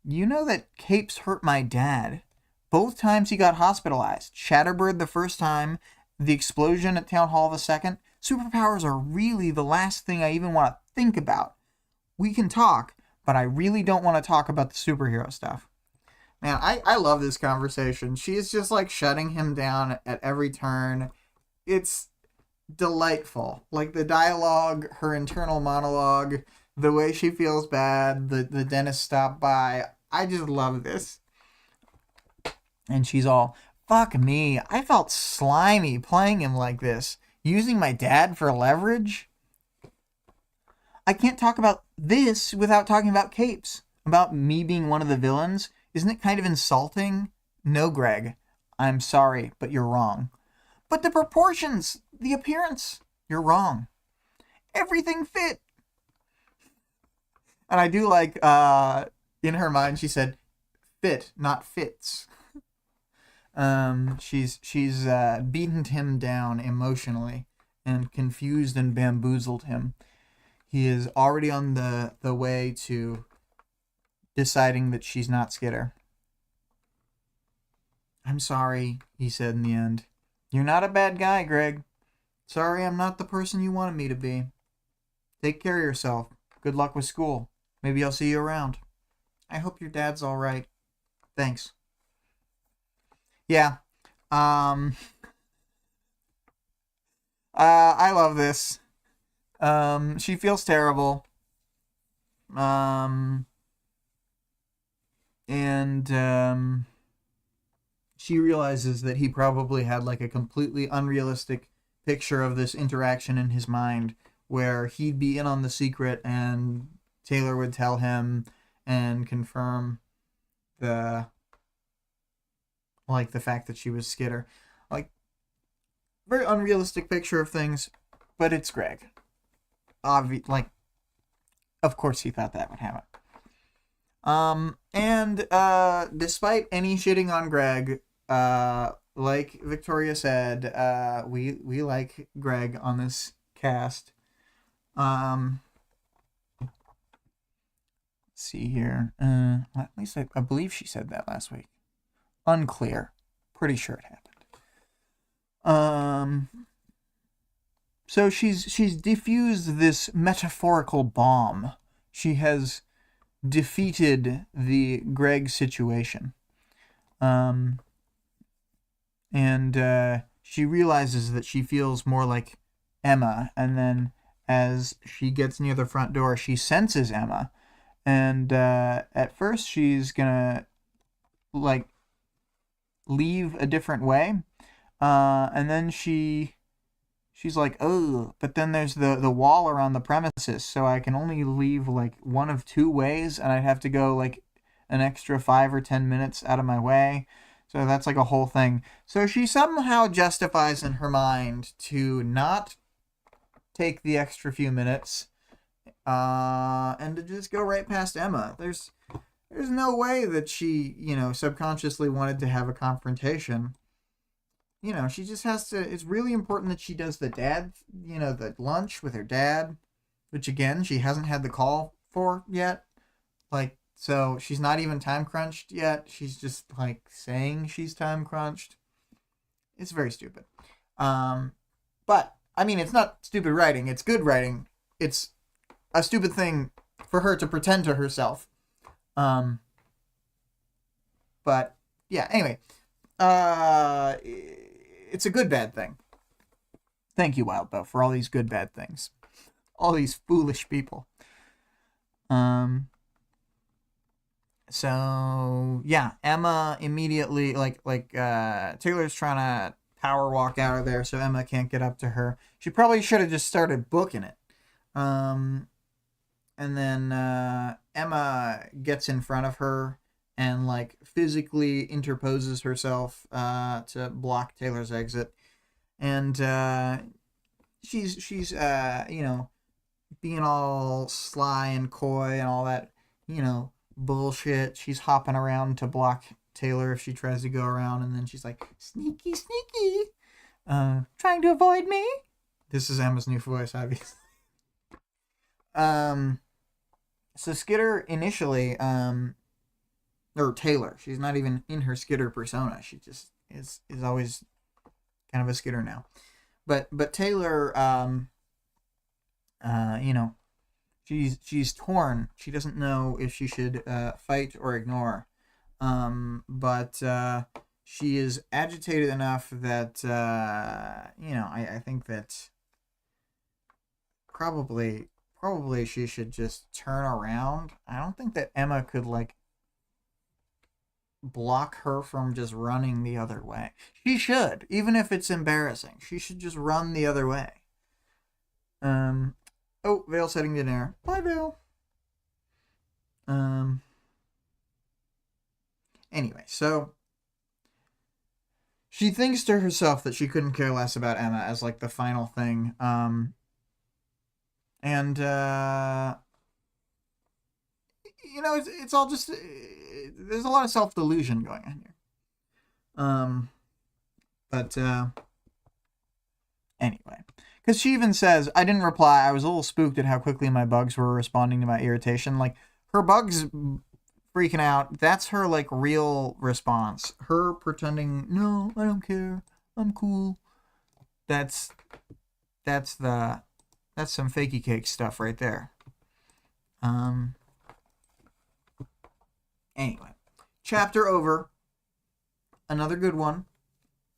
You know that capes hurt my dad. Both times he got hospitalized. Shatterbird the first time, the explosion at Town Hall the second. Superpowers are really the last thing I even want to think about. We can talk, but I really don't want to talk about the superhero stuff. Man, I love this conversation. She is just like shutting him down at every turn. It's delightful. Like the dialogue, her internal monologue, the way she feels bad, the dentist stopped by. I just love this. And she's all, Fuck me. I felt slimy playing him like this. Using my dad for leverage? I can't talk about this without talking about capes. About me being one of the villains. Isn't it kind of insulting? No, Greg. I'm sorry, but you're wrong. But the proportions, the appearance, you're wrong. Everything fit. And I do like, in her mind, she said, fit, not fits. She's beaten him down emotionally and confused and bamboozled him. He is already on the way to deciding that she's not Skitter. I'm sorry, he said in the end. You're not a bad guy, Greg. Sorry I'm not the person you wanted me to be. Take care of yourself. Good luck with school. Maybe I'll see you around. I hope your dad's all right. Thanks. Yeah. I love this. She feels terrible. And she realizes that he probably had like a completely unrealistic picture of this interaction in his mind where he'd be in on the secret and Taylor would tell him and confirm the fact that she was Skitter. Like, very unrealistic picture of things, but it's Greg. Of course he thought that would happen. And despite any shitting on Greg, like Victoria said, we like Greg on this cast. Let's see here. At least I believe she said that last week. Unclear. Pretty sure it happened. So she's diffused this metaphorical bomb. She has defeated the Greg situation. And she realizes that she feels more like Emma, and then as she gets near the front door, she senses Emma, and at first she's gonna leave a different way, and then she's like, oh, but then there's the wall around the premises, so I can only leave like one of two ways, and I'd have to go like an extra 5 or 10 minutes out of my way. So that's like a whole thing. So she somehow justifies in her mind to not take the extra few minutes, and to just go right past Emma. There's no way that she, subconsciously wanted to have a confrontation. She just has to. It's really important that she does the the lunch with her dad, which again, she hasn't had the call for yet. So she's not even time crunched yet. She's just saying she's time crunched. It's very stupid. But I mean, it's not stupid writing. It's good writing. It's a stupid thing for her to pretend to herself. But yeah. Anyway, it's a good bad thing. Thank you, Wildbow, for all these good bad things. All these foolish people. So yeah, Emma immediately Taylor's trying to power walk out of there, so Emma can't get up to her. She probably should have just started booking it. And then Emma gets in front of her and physically interposes herself to block Taylor's exit. And she's being all sly and coy and all that, bullshit. She's hopping around to block Taylor if she tries to go around, and then she's like, sneaky, trying to avoid me. This is Emma's new voice, obviously. So Skitter initially, or Taylor, she's not even in her Skitter persona. She just is always kind of a Skitter now. But Taylor, she's torn. She doesn't know if she should fight or ignore. But she is agitated enough that I think that probably she should just turn around. I don't think that Emma could block her from just running the other way. She should, even if it's embarrassing. She should just run the other way. Oh, Vale's heading in air. Bye, Vale. Anyway, so she thinks to herself that she couldn't care less about Emma as like the final thing. And you know, it's all just there's a lot of self-delusion going on here. But anyway, because she even says, I didn't reply. I was a little spooked at how quickly my bugs were responding to my irritation. Like, her bugs freaking out, that's her, like, real response. Her pretending, no, I don't care. I'm cool. That's some fakey cake stuff right there. Anyway, chapter over. Another good one.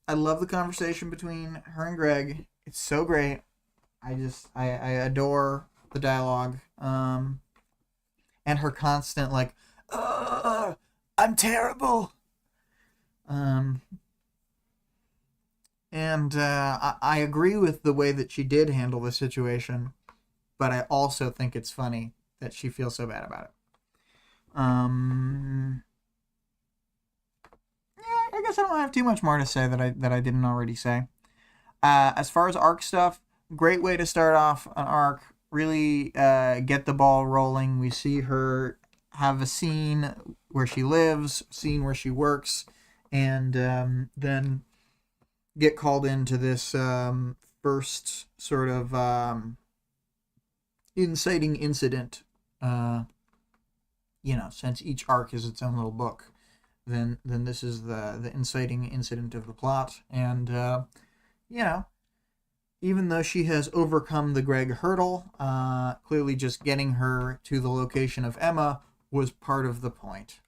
I love the conversation between her and Greg. It's so great. I adore the dialogue. And her constant like, I'm terrible. And I agree with the way that she did handle the situation, but I also think it's funny that she feels so bad about it. I guess I don't have too much more to say that I didn't already say. As far as arc stuff, great way to start off an arc. Really get the ball rolling. We see her have a scene where she lives, scene where she works, and then get called into this first sort of inciting incident. Since each arc is its own little book, then this is the inciting incident of the plot. And even though she has overcome the Greg hurdle, clearly just getting her to the location of Emma was part of the point.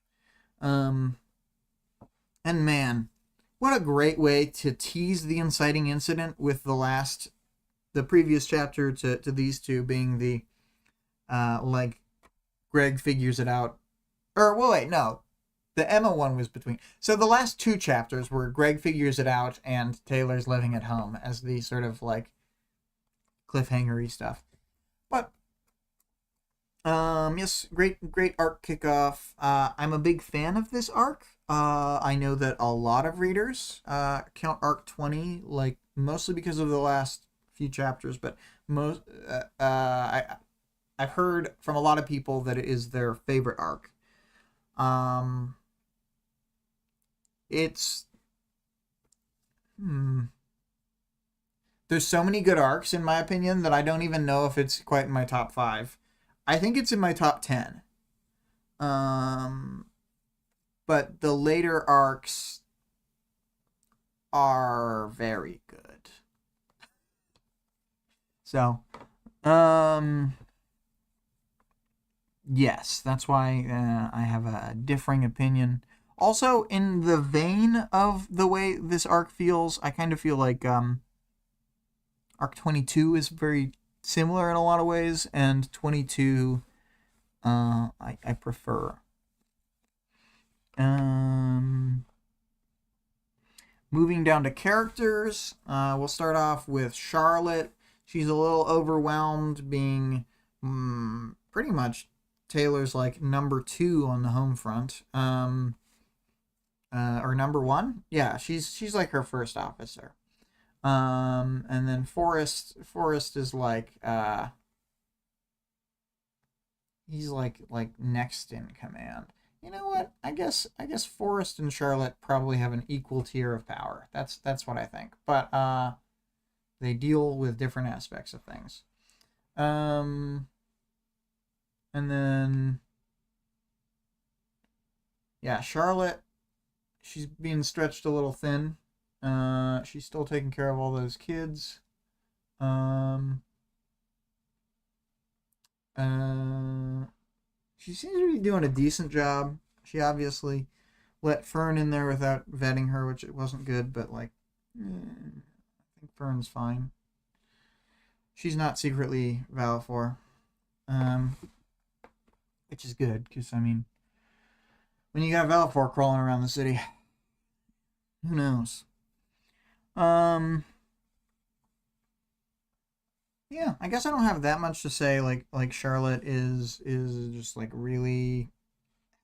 And man, what a great way to tease the inciting incident with the previous chapter to these two being the, Greg figures it out. Or, well, wait, no. The Emma one was between. So the last two chapters were Greg figures it out and Taylor's living at home as the sort of like cliffhanger-y stuff. But yes, great arc kickoff. I'm a big fan of this arc. I know that a lot of readers count arc 20 like mostly because of the last few chapters, but I've heard from a lot of people that it is their favorite arc. It's there's so many good arcs in my opinion that I don't even know if it's quite in my top 5. I think it's in my top 10. But the later arcs are very good. So, yes, that's why I have a differing opinion. Also, in the vein of the way this arc feels, I kind of feel like arc 22 is very similar in a lot of ways, and 22 I prefer. Moving down to characters, we'll start off with Charlotte. She's a little overwhelmed being pretty much Taylor's like number 2 on the home front. Or number 1? Yeah, she's like her first officer. And then Forrest is like he's like next in command. You know what? I guess Forrest and Charlotte probably have an equal tier of power. That's what I think. But they deal with different aspects of things. And then yeah, Charlotte, she's being stretched a little thin. She's still taking care of all those kids. She seems to be doing a decent job. She obviously let Fern in there without vetting her, which it wasn't good, but like, I think Fern's fine. She's not secretly Valifor, which is good, because I mean, when you got Valefor crawling around the city. Who knows? Yeah, I guess I don't have that much to say. Like Charlotte is just like really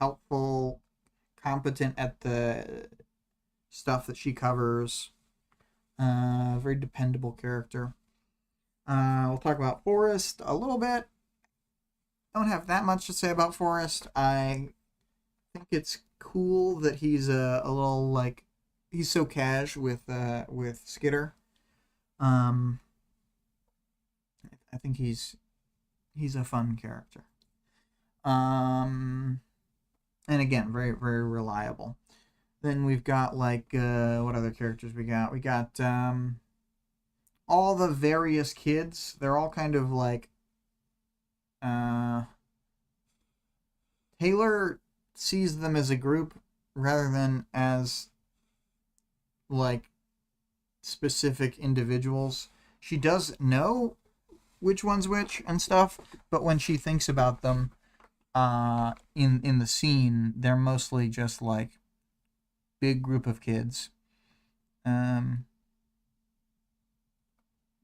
helpful, competent at the stuff that she covers. Very dependable character. We'll talk about Forrest a little bit. Don't have that much to say about Forrest. I think it's cool that he's a little like he's so cash with Skitter. I think he's a fun character. And again, very very reliable. Then we've got like what other characters we got? We got all the various kids. They're all kind of like Taylor sees them as a group rather than as like specific individuals. She does know which one's which and stuff, but when she thinks about them in the scene, they're mostly just like big group of kids.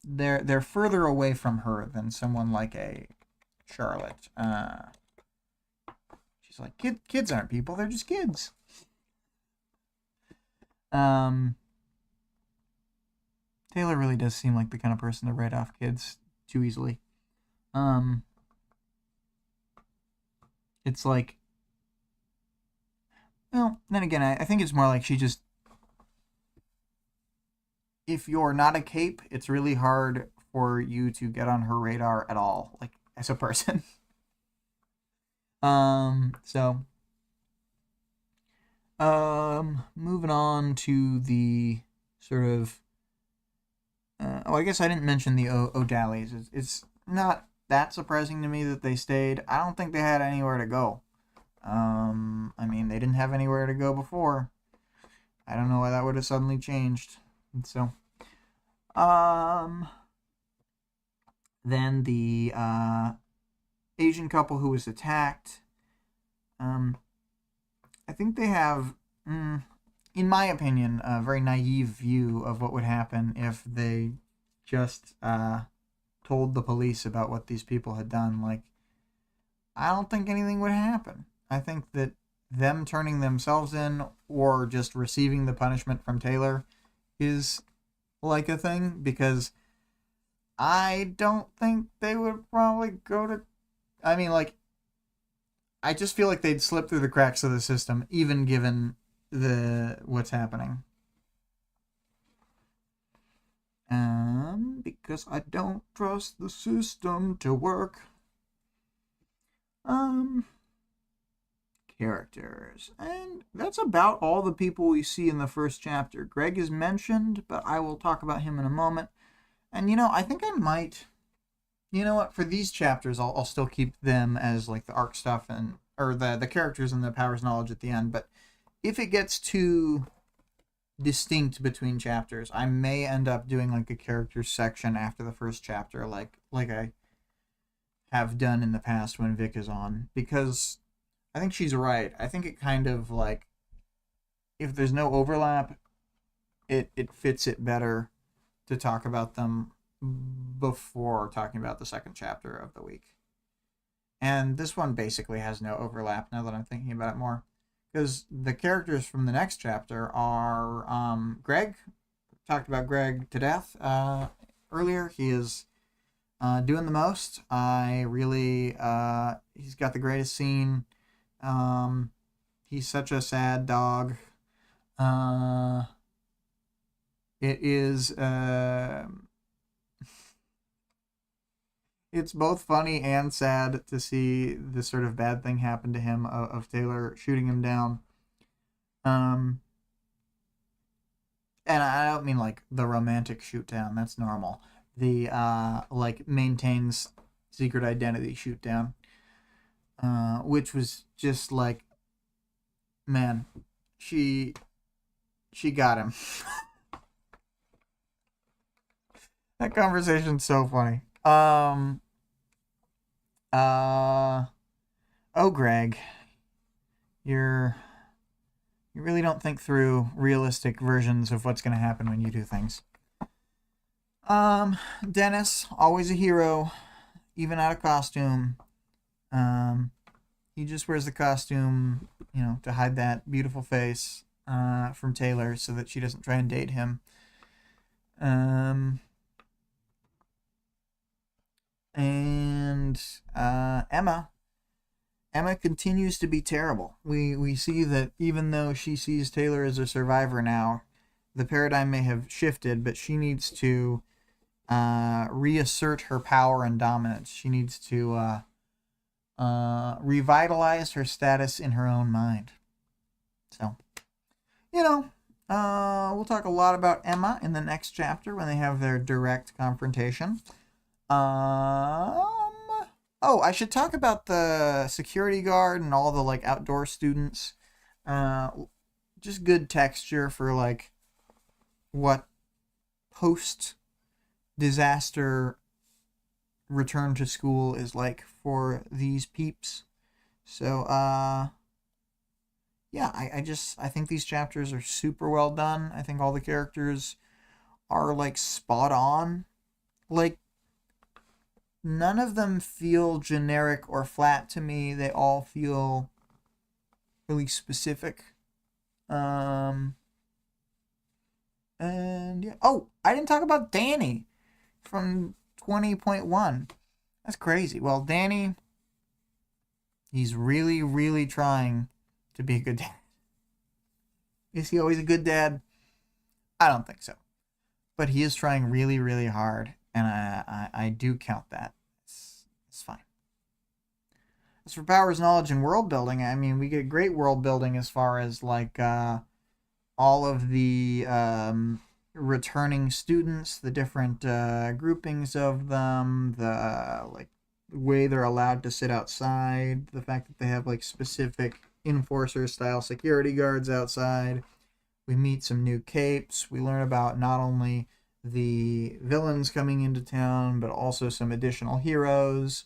They're further away from her than someone like a Charlotte. She's like, kids aren't people, they're just kids. Taylor really does seem like the kind of person to write off kids too easily. It's like, well, then again, I think it's more like she just, if you're not a cape, it's really hard for you to get on her radar at all, like as a person. Moving on to the sort of I guess I didn't mention the O'Dallies. It's not that surprising to me that they stayed. I don't think they had anywhere to go. I mean, they didn't have anywhere to go before. I don't know why that would have suddenly changed. So, then the Asian couple who was attacked. I think they have, in my opinion, a very naive view of what would happen if they just told the police about what these people had done. Like, I don't think anything would happen. I think that them turning themselves in or just receiving the punishment from Taylor is like a thing, because I don't think they would probably go to... I mean, like, I just feel like they'd slip through the cracks of the system, even given what's happening. Because I don't trust the system to work. Characters. And that's about all the people we see in the first chapter. Greg is mentioned, but I will talk about him in a moment. And, I think I might... You know what? For these chapters, I'll still keep them as like the arc stuff or the characters and the powers knowledge at the end. But if it gets too distinct between chapters, I may end up doing like a characters section after the first chapter, like I have done in the past when Vic is on, because I think she's right. I think it kind of like, if there's no overlap, it fits it better to talk about them before talking about the second chapter of the week. And this one basically has no overlap now that I'm thinking about it more, because the characters from the next chapter are Greg. Talked about Greg to death earlier. He is doing the most. I really he's got the greatest scene. He's such a sad dog. It is it's both funny and sad to see this sort of bad thing happen to him of Taylor shooting him down. And I don't mean like the romantic shoot down, that's normal. The like maintains secret identity shoot down, which was just like, man, she got him. That conversation's so funny. Oh, Greg, you're You really don't think through realistic versions of what's going to happen when you do things. Dennis, always a hero, even out of costume. He just wears the costume, you know, to hide that beautiful face from Taylor so that she doesn't try and date him. And Emma continues to be terrible. We see that even though she sees Taylor as a survivor now, the paradigm may have shifted, but she needs to reassert her power and dominance. She needs to revitalize her status in her own mind. So, you know, we'll talk a lot about Emma in the next chapter when they have their direct confrontation. Oh, I should talk about the security guard and all the like outdoor students. Just good texture for like what post disaster return to school is like for these peeps. So yeah, I think these chapters are super well done. I think all the characters are like spot on. Like none of them feel generic or flat to me. They all feel really specific. And yeah. Oh, I didn't talk about Danny from 20.1. That's crazy. Well, Danny, he's really, really trying to be a good dad. Is he always a good dad? I don't think so. But he is trying really, really hard, and I do count that. It's fine. As for Powers, knowledge, and world building, I mean, we get great world building as far as like all of the returning students, the different groupings of them, the like way they're allowed to sit outside, the fact that they have like specific enforcer style security guards outside. We meet some new capes. We learn about not only the villains coming into town, but also some additional heroes.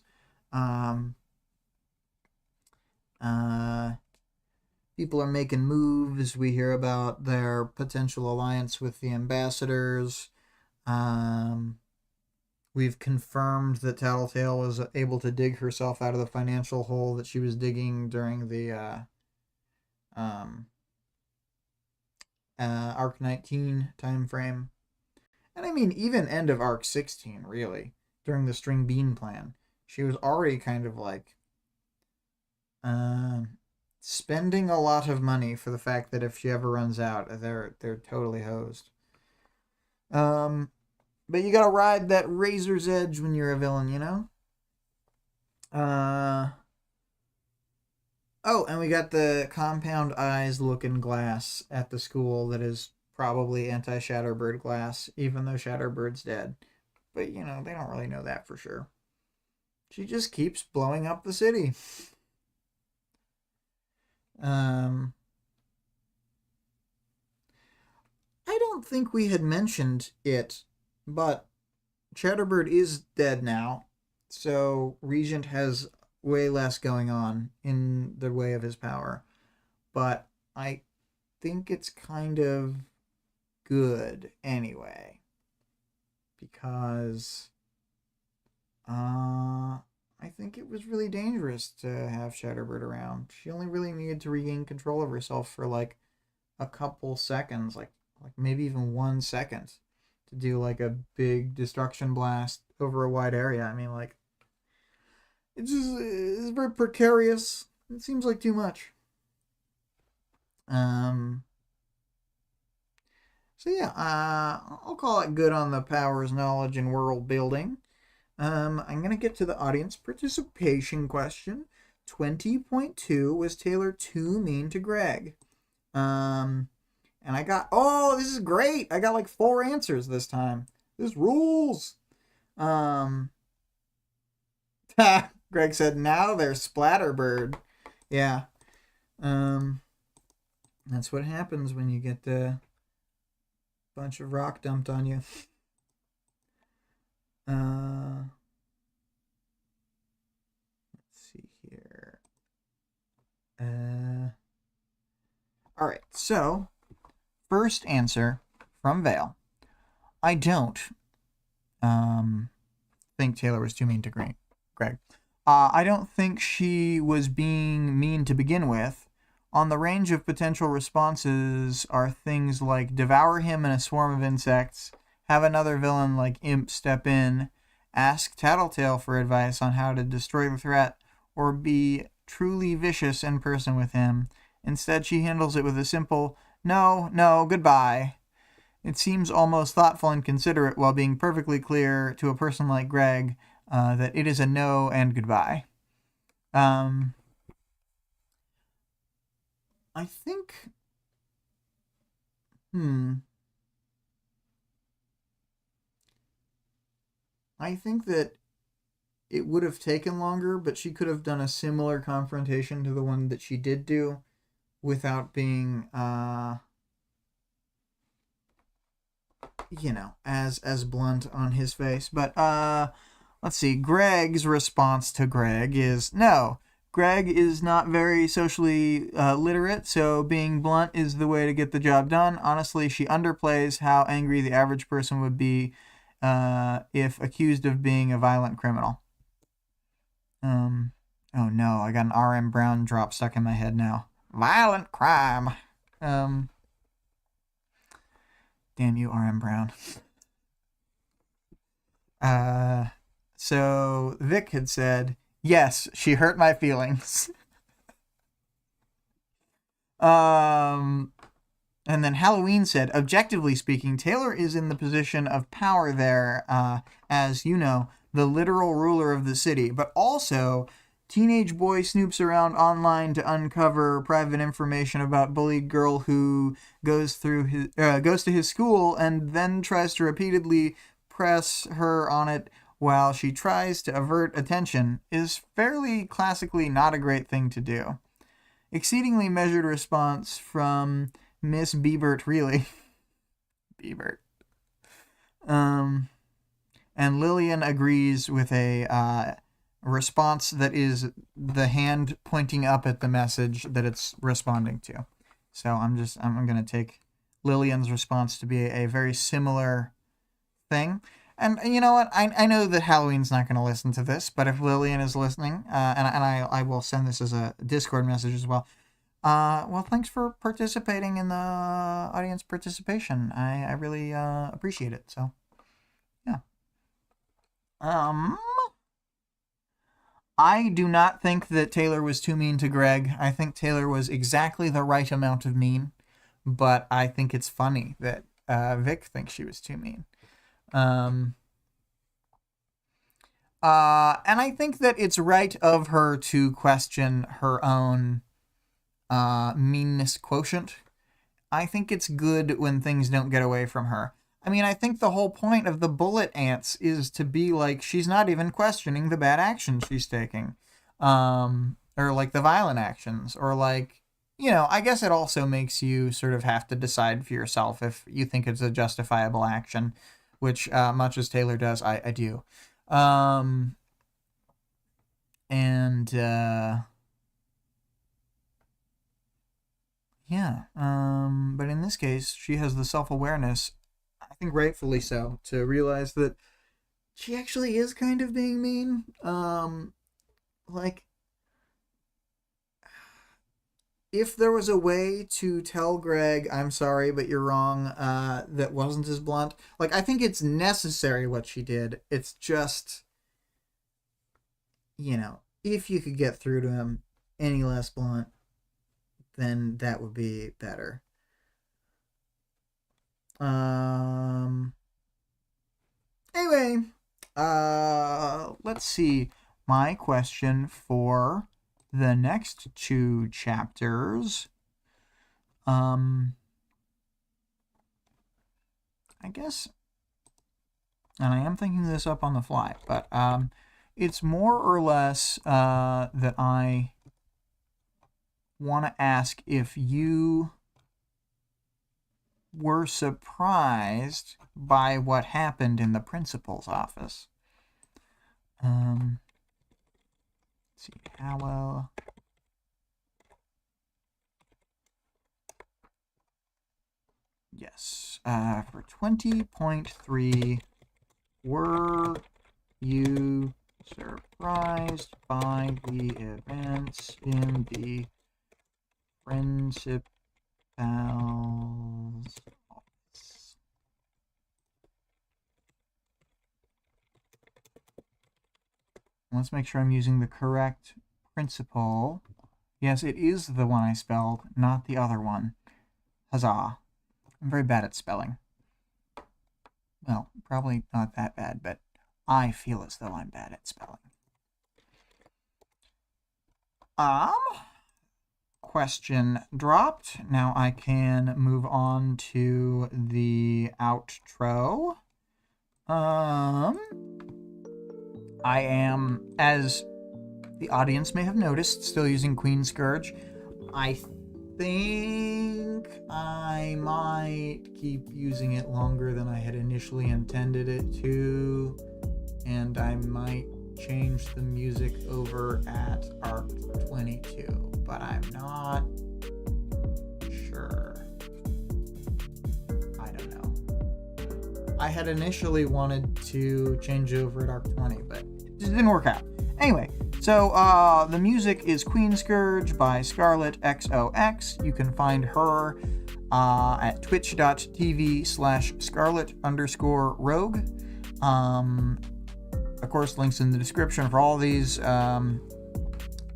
People are making moves. We hear about their potential alliance with the ambassadors. We've confirmed that Tattletale was able to dig herself out of the financial hole that she was digging during the Arc 19 time frame. And I mean, even end of Arc 16, really, during the String Bean plan. She was already kind of like spending a lot of money for the fact that if she ever runs out, they're totally hosed. But you gotta ride that razor's edge when you're a villain, you know? Oh, and we got the compound eyes looking glass at the school that is probably anti-Shatterbird glass, even though Shatterbird's dead. But, you know, they don't really know that for sure. She just keeps blowing up the city. I don't think we had mentioned it, but Shatterbird is dead now, so Regent has way less going on in the way of his power. But I think it's kind of good anyway, because I think it was really dangerous to have Shatterbird around. She only really needed to regain control of herself for like a couple seconds, like maybe even 1 second, to do like a big destruction blast over a wide area. I mean, like, it's very precarious. It seems like too much. So yeah, I'll call it good on the powers, knowledge, and world building. I'm gonna get to the audience participation question. 20.2, was Taylor too mean to Greg? And I got, oh, this is great. I got like 4 answers this time. This rules. Greg said, now they're Splatterbird. Yeah. That's what happens when you get a bunch of rock dumped on you. Let's see here. All right, so first answer from Vale. I don't think Taylor was too mean to Greg. I don't think she was being mean to begin with. On the range of potential responses are things like devour him in a swarm of insects, have another villain like Imp step in, ask Tattletale for advice on how to destroy the threat, or be truly vicious in person with him. Instead, she handles it with a simple, no, no, goodbye. It seems almost thoughtful and considerate while being perfectly clear to a person like Greg that it is a no and goodbye. I think... I think that it would have taken longer, but she could have done a similar confrontation to the one that she did do without being, as blunt on his face. But, let's see. Greg's response to Greg is, no, Greg is not very socially literate, so being blunt is the way to get the job done. Honestly, she underplays how angry the average person would be if accused of being a violent criminal. Oh no, I got an R.M. Brown drop stuck in my head now. Violent crime. Damn you, R.M. Brown. So Vic had said, yes, she hurt my feelings. And then Halloween said, objectively speaking, Taylor is in the position of power there, as, the literal ruler of the city, but also teenage boy snoops around online to uncover private information about bullied girl who goes to his school and then tries to repeatedly press her on it while she tries to avert attention is fairly classically not a great thing to do. Exceedingly measured response from Miss Biebert, really. Biebert. And Lillian agrees with a response that is the hand pointing up at the message that it's responding to. So I'm going to take Lillian's response to be a very similar thing. And you know what? I know that Halloween's not going to listen to this, but if Lillian is listening, and I will send this as a Discord message as well. Well, thanks for participating in the audience participation. I really appreciate it. So, yeah. I do not think that Taylor was too mean to Greg. I think Taylor was exactly the right amount of mean, but I think it's funny that Vic thinks she was too mean. And I think that it's right of her to question her own meanness quotient. I think it's good when things don't get away from her. I mean, I think the whole point of the bullet ants is to be like, she's not even questioning the bad actions she's taking. Or like the violent actions. Or like, I guess it also makes you sort of have to decide for yourself if you think it's a justifiable action. Which, much as Taylor does, I do. Yeah. But in this case, she has the self-awareness, I think rightfully so, to realize that she actually is kind of being mean. Like, if there was a way to tell Greg, I'm sorry, but you're wrong, that wasn't as blunt, like, I think it's necessary what she did. It's just, if you could get through to him any less blunt, then that would be better. Anyway, let's see. My question for the next two chapters. I guess, and I am thinking this up on the fly, but it's more or less that I want to ask if you were surprised by what happened in the principal's office. Let's see, how well. Yes, for 20.3, were you surprised by the events in the principal's office? Let's make sure I'm using the correct principal. Yes, it is the one I spelled, not the other one. Huzzah. I'm very bad at spelling. Well, probably not that bad, but I feel as though I'm bad at spelling. Question dropped. Now I can move on to the outro. I am, as the audience may have noticed, still using Queen Scourge. I think I might keep using it longer than I had initially intended it to, and I might change the music over at Arc 22, but I'm not sure. I don't know. I had initially wanted to change over at Arc 20, but it just didn't work out. Anyway, so the music is Queen Scourge by ScarlettXOX. You can find her at twitch.tv/Scarlett_rogue. Of course, links in the description for all these. As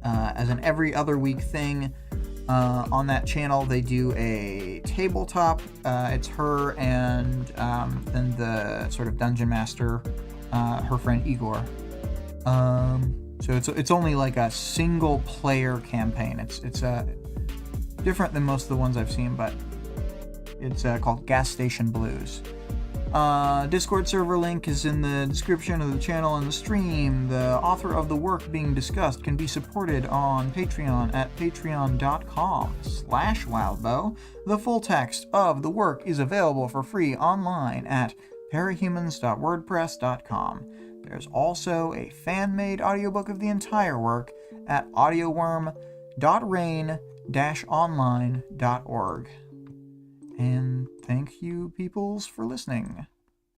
an every other week thing, on that channel, they do a tabletop. It's her and then the sort of dungeon master, her friend Igor. So it's only like a single player campaign. It's different than most of the ones I've seen, but it's called Gas Station Blues. Discord server link is in the description of the channel and the stream. The author of the work being discussed can be supported on Patreon at patreon.com/Wildbow. The full text of the work is available for free online at parahumans.wordpress.com. There's also a fan-made audiobook of the entire work at audioworm.rain-online.org. And thank you, peoples, for listening.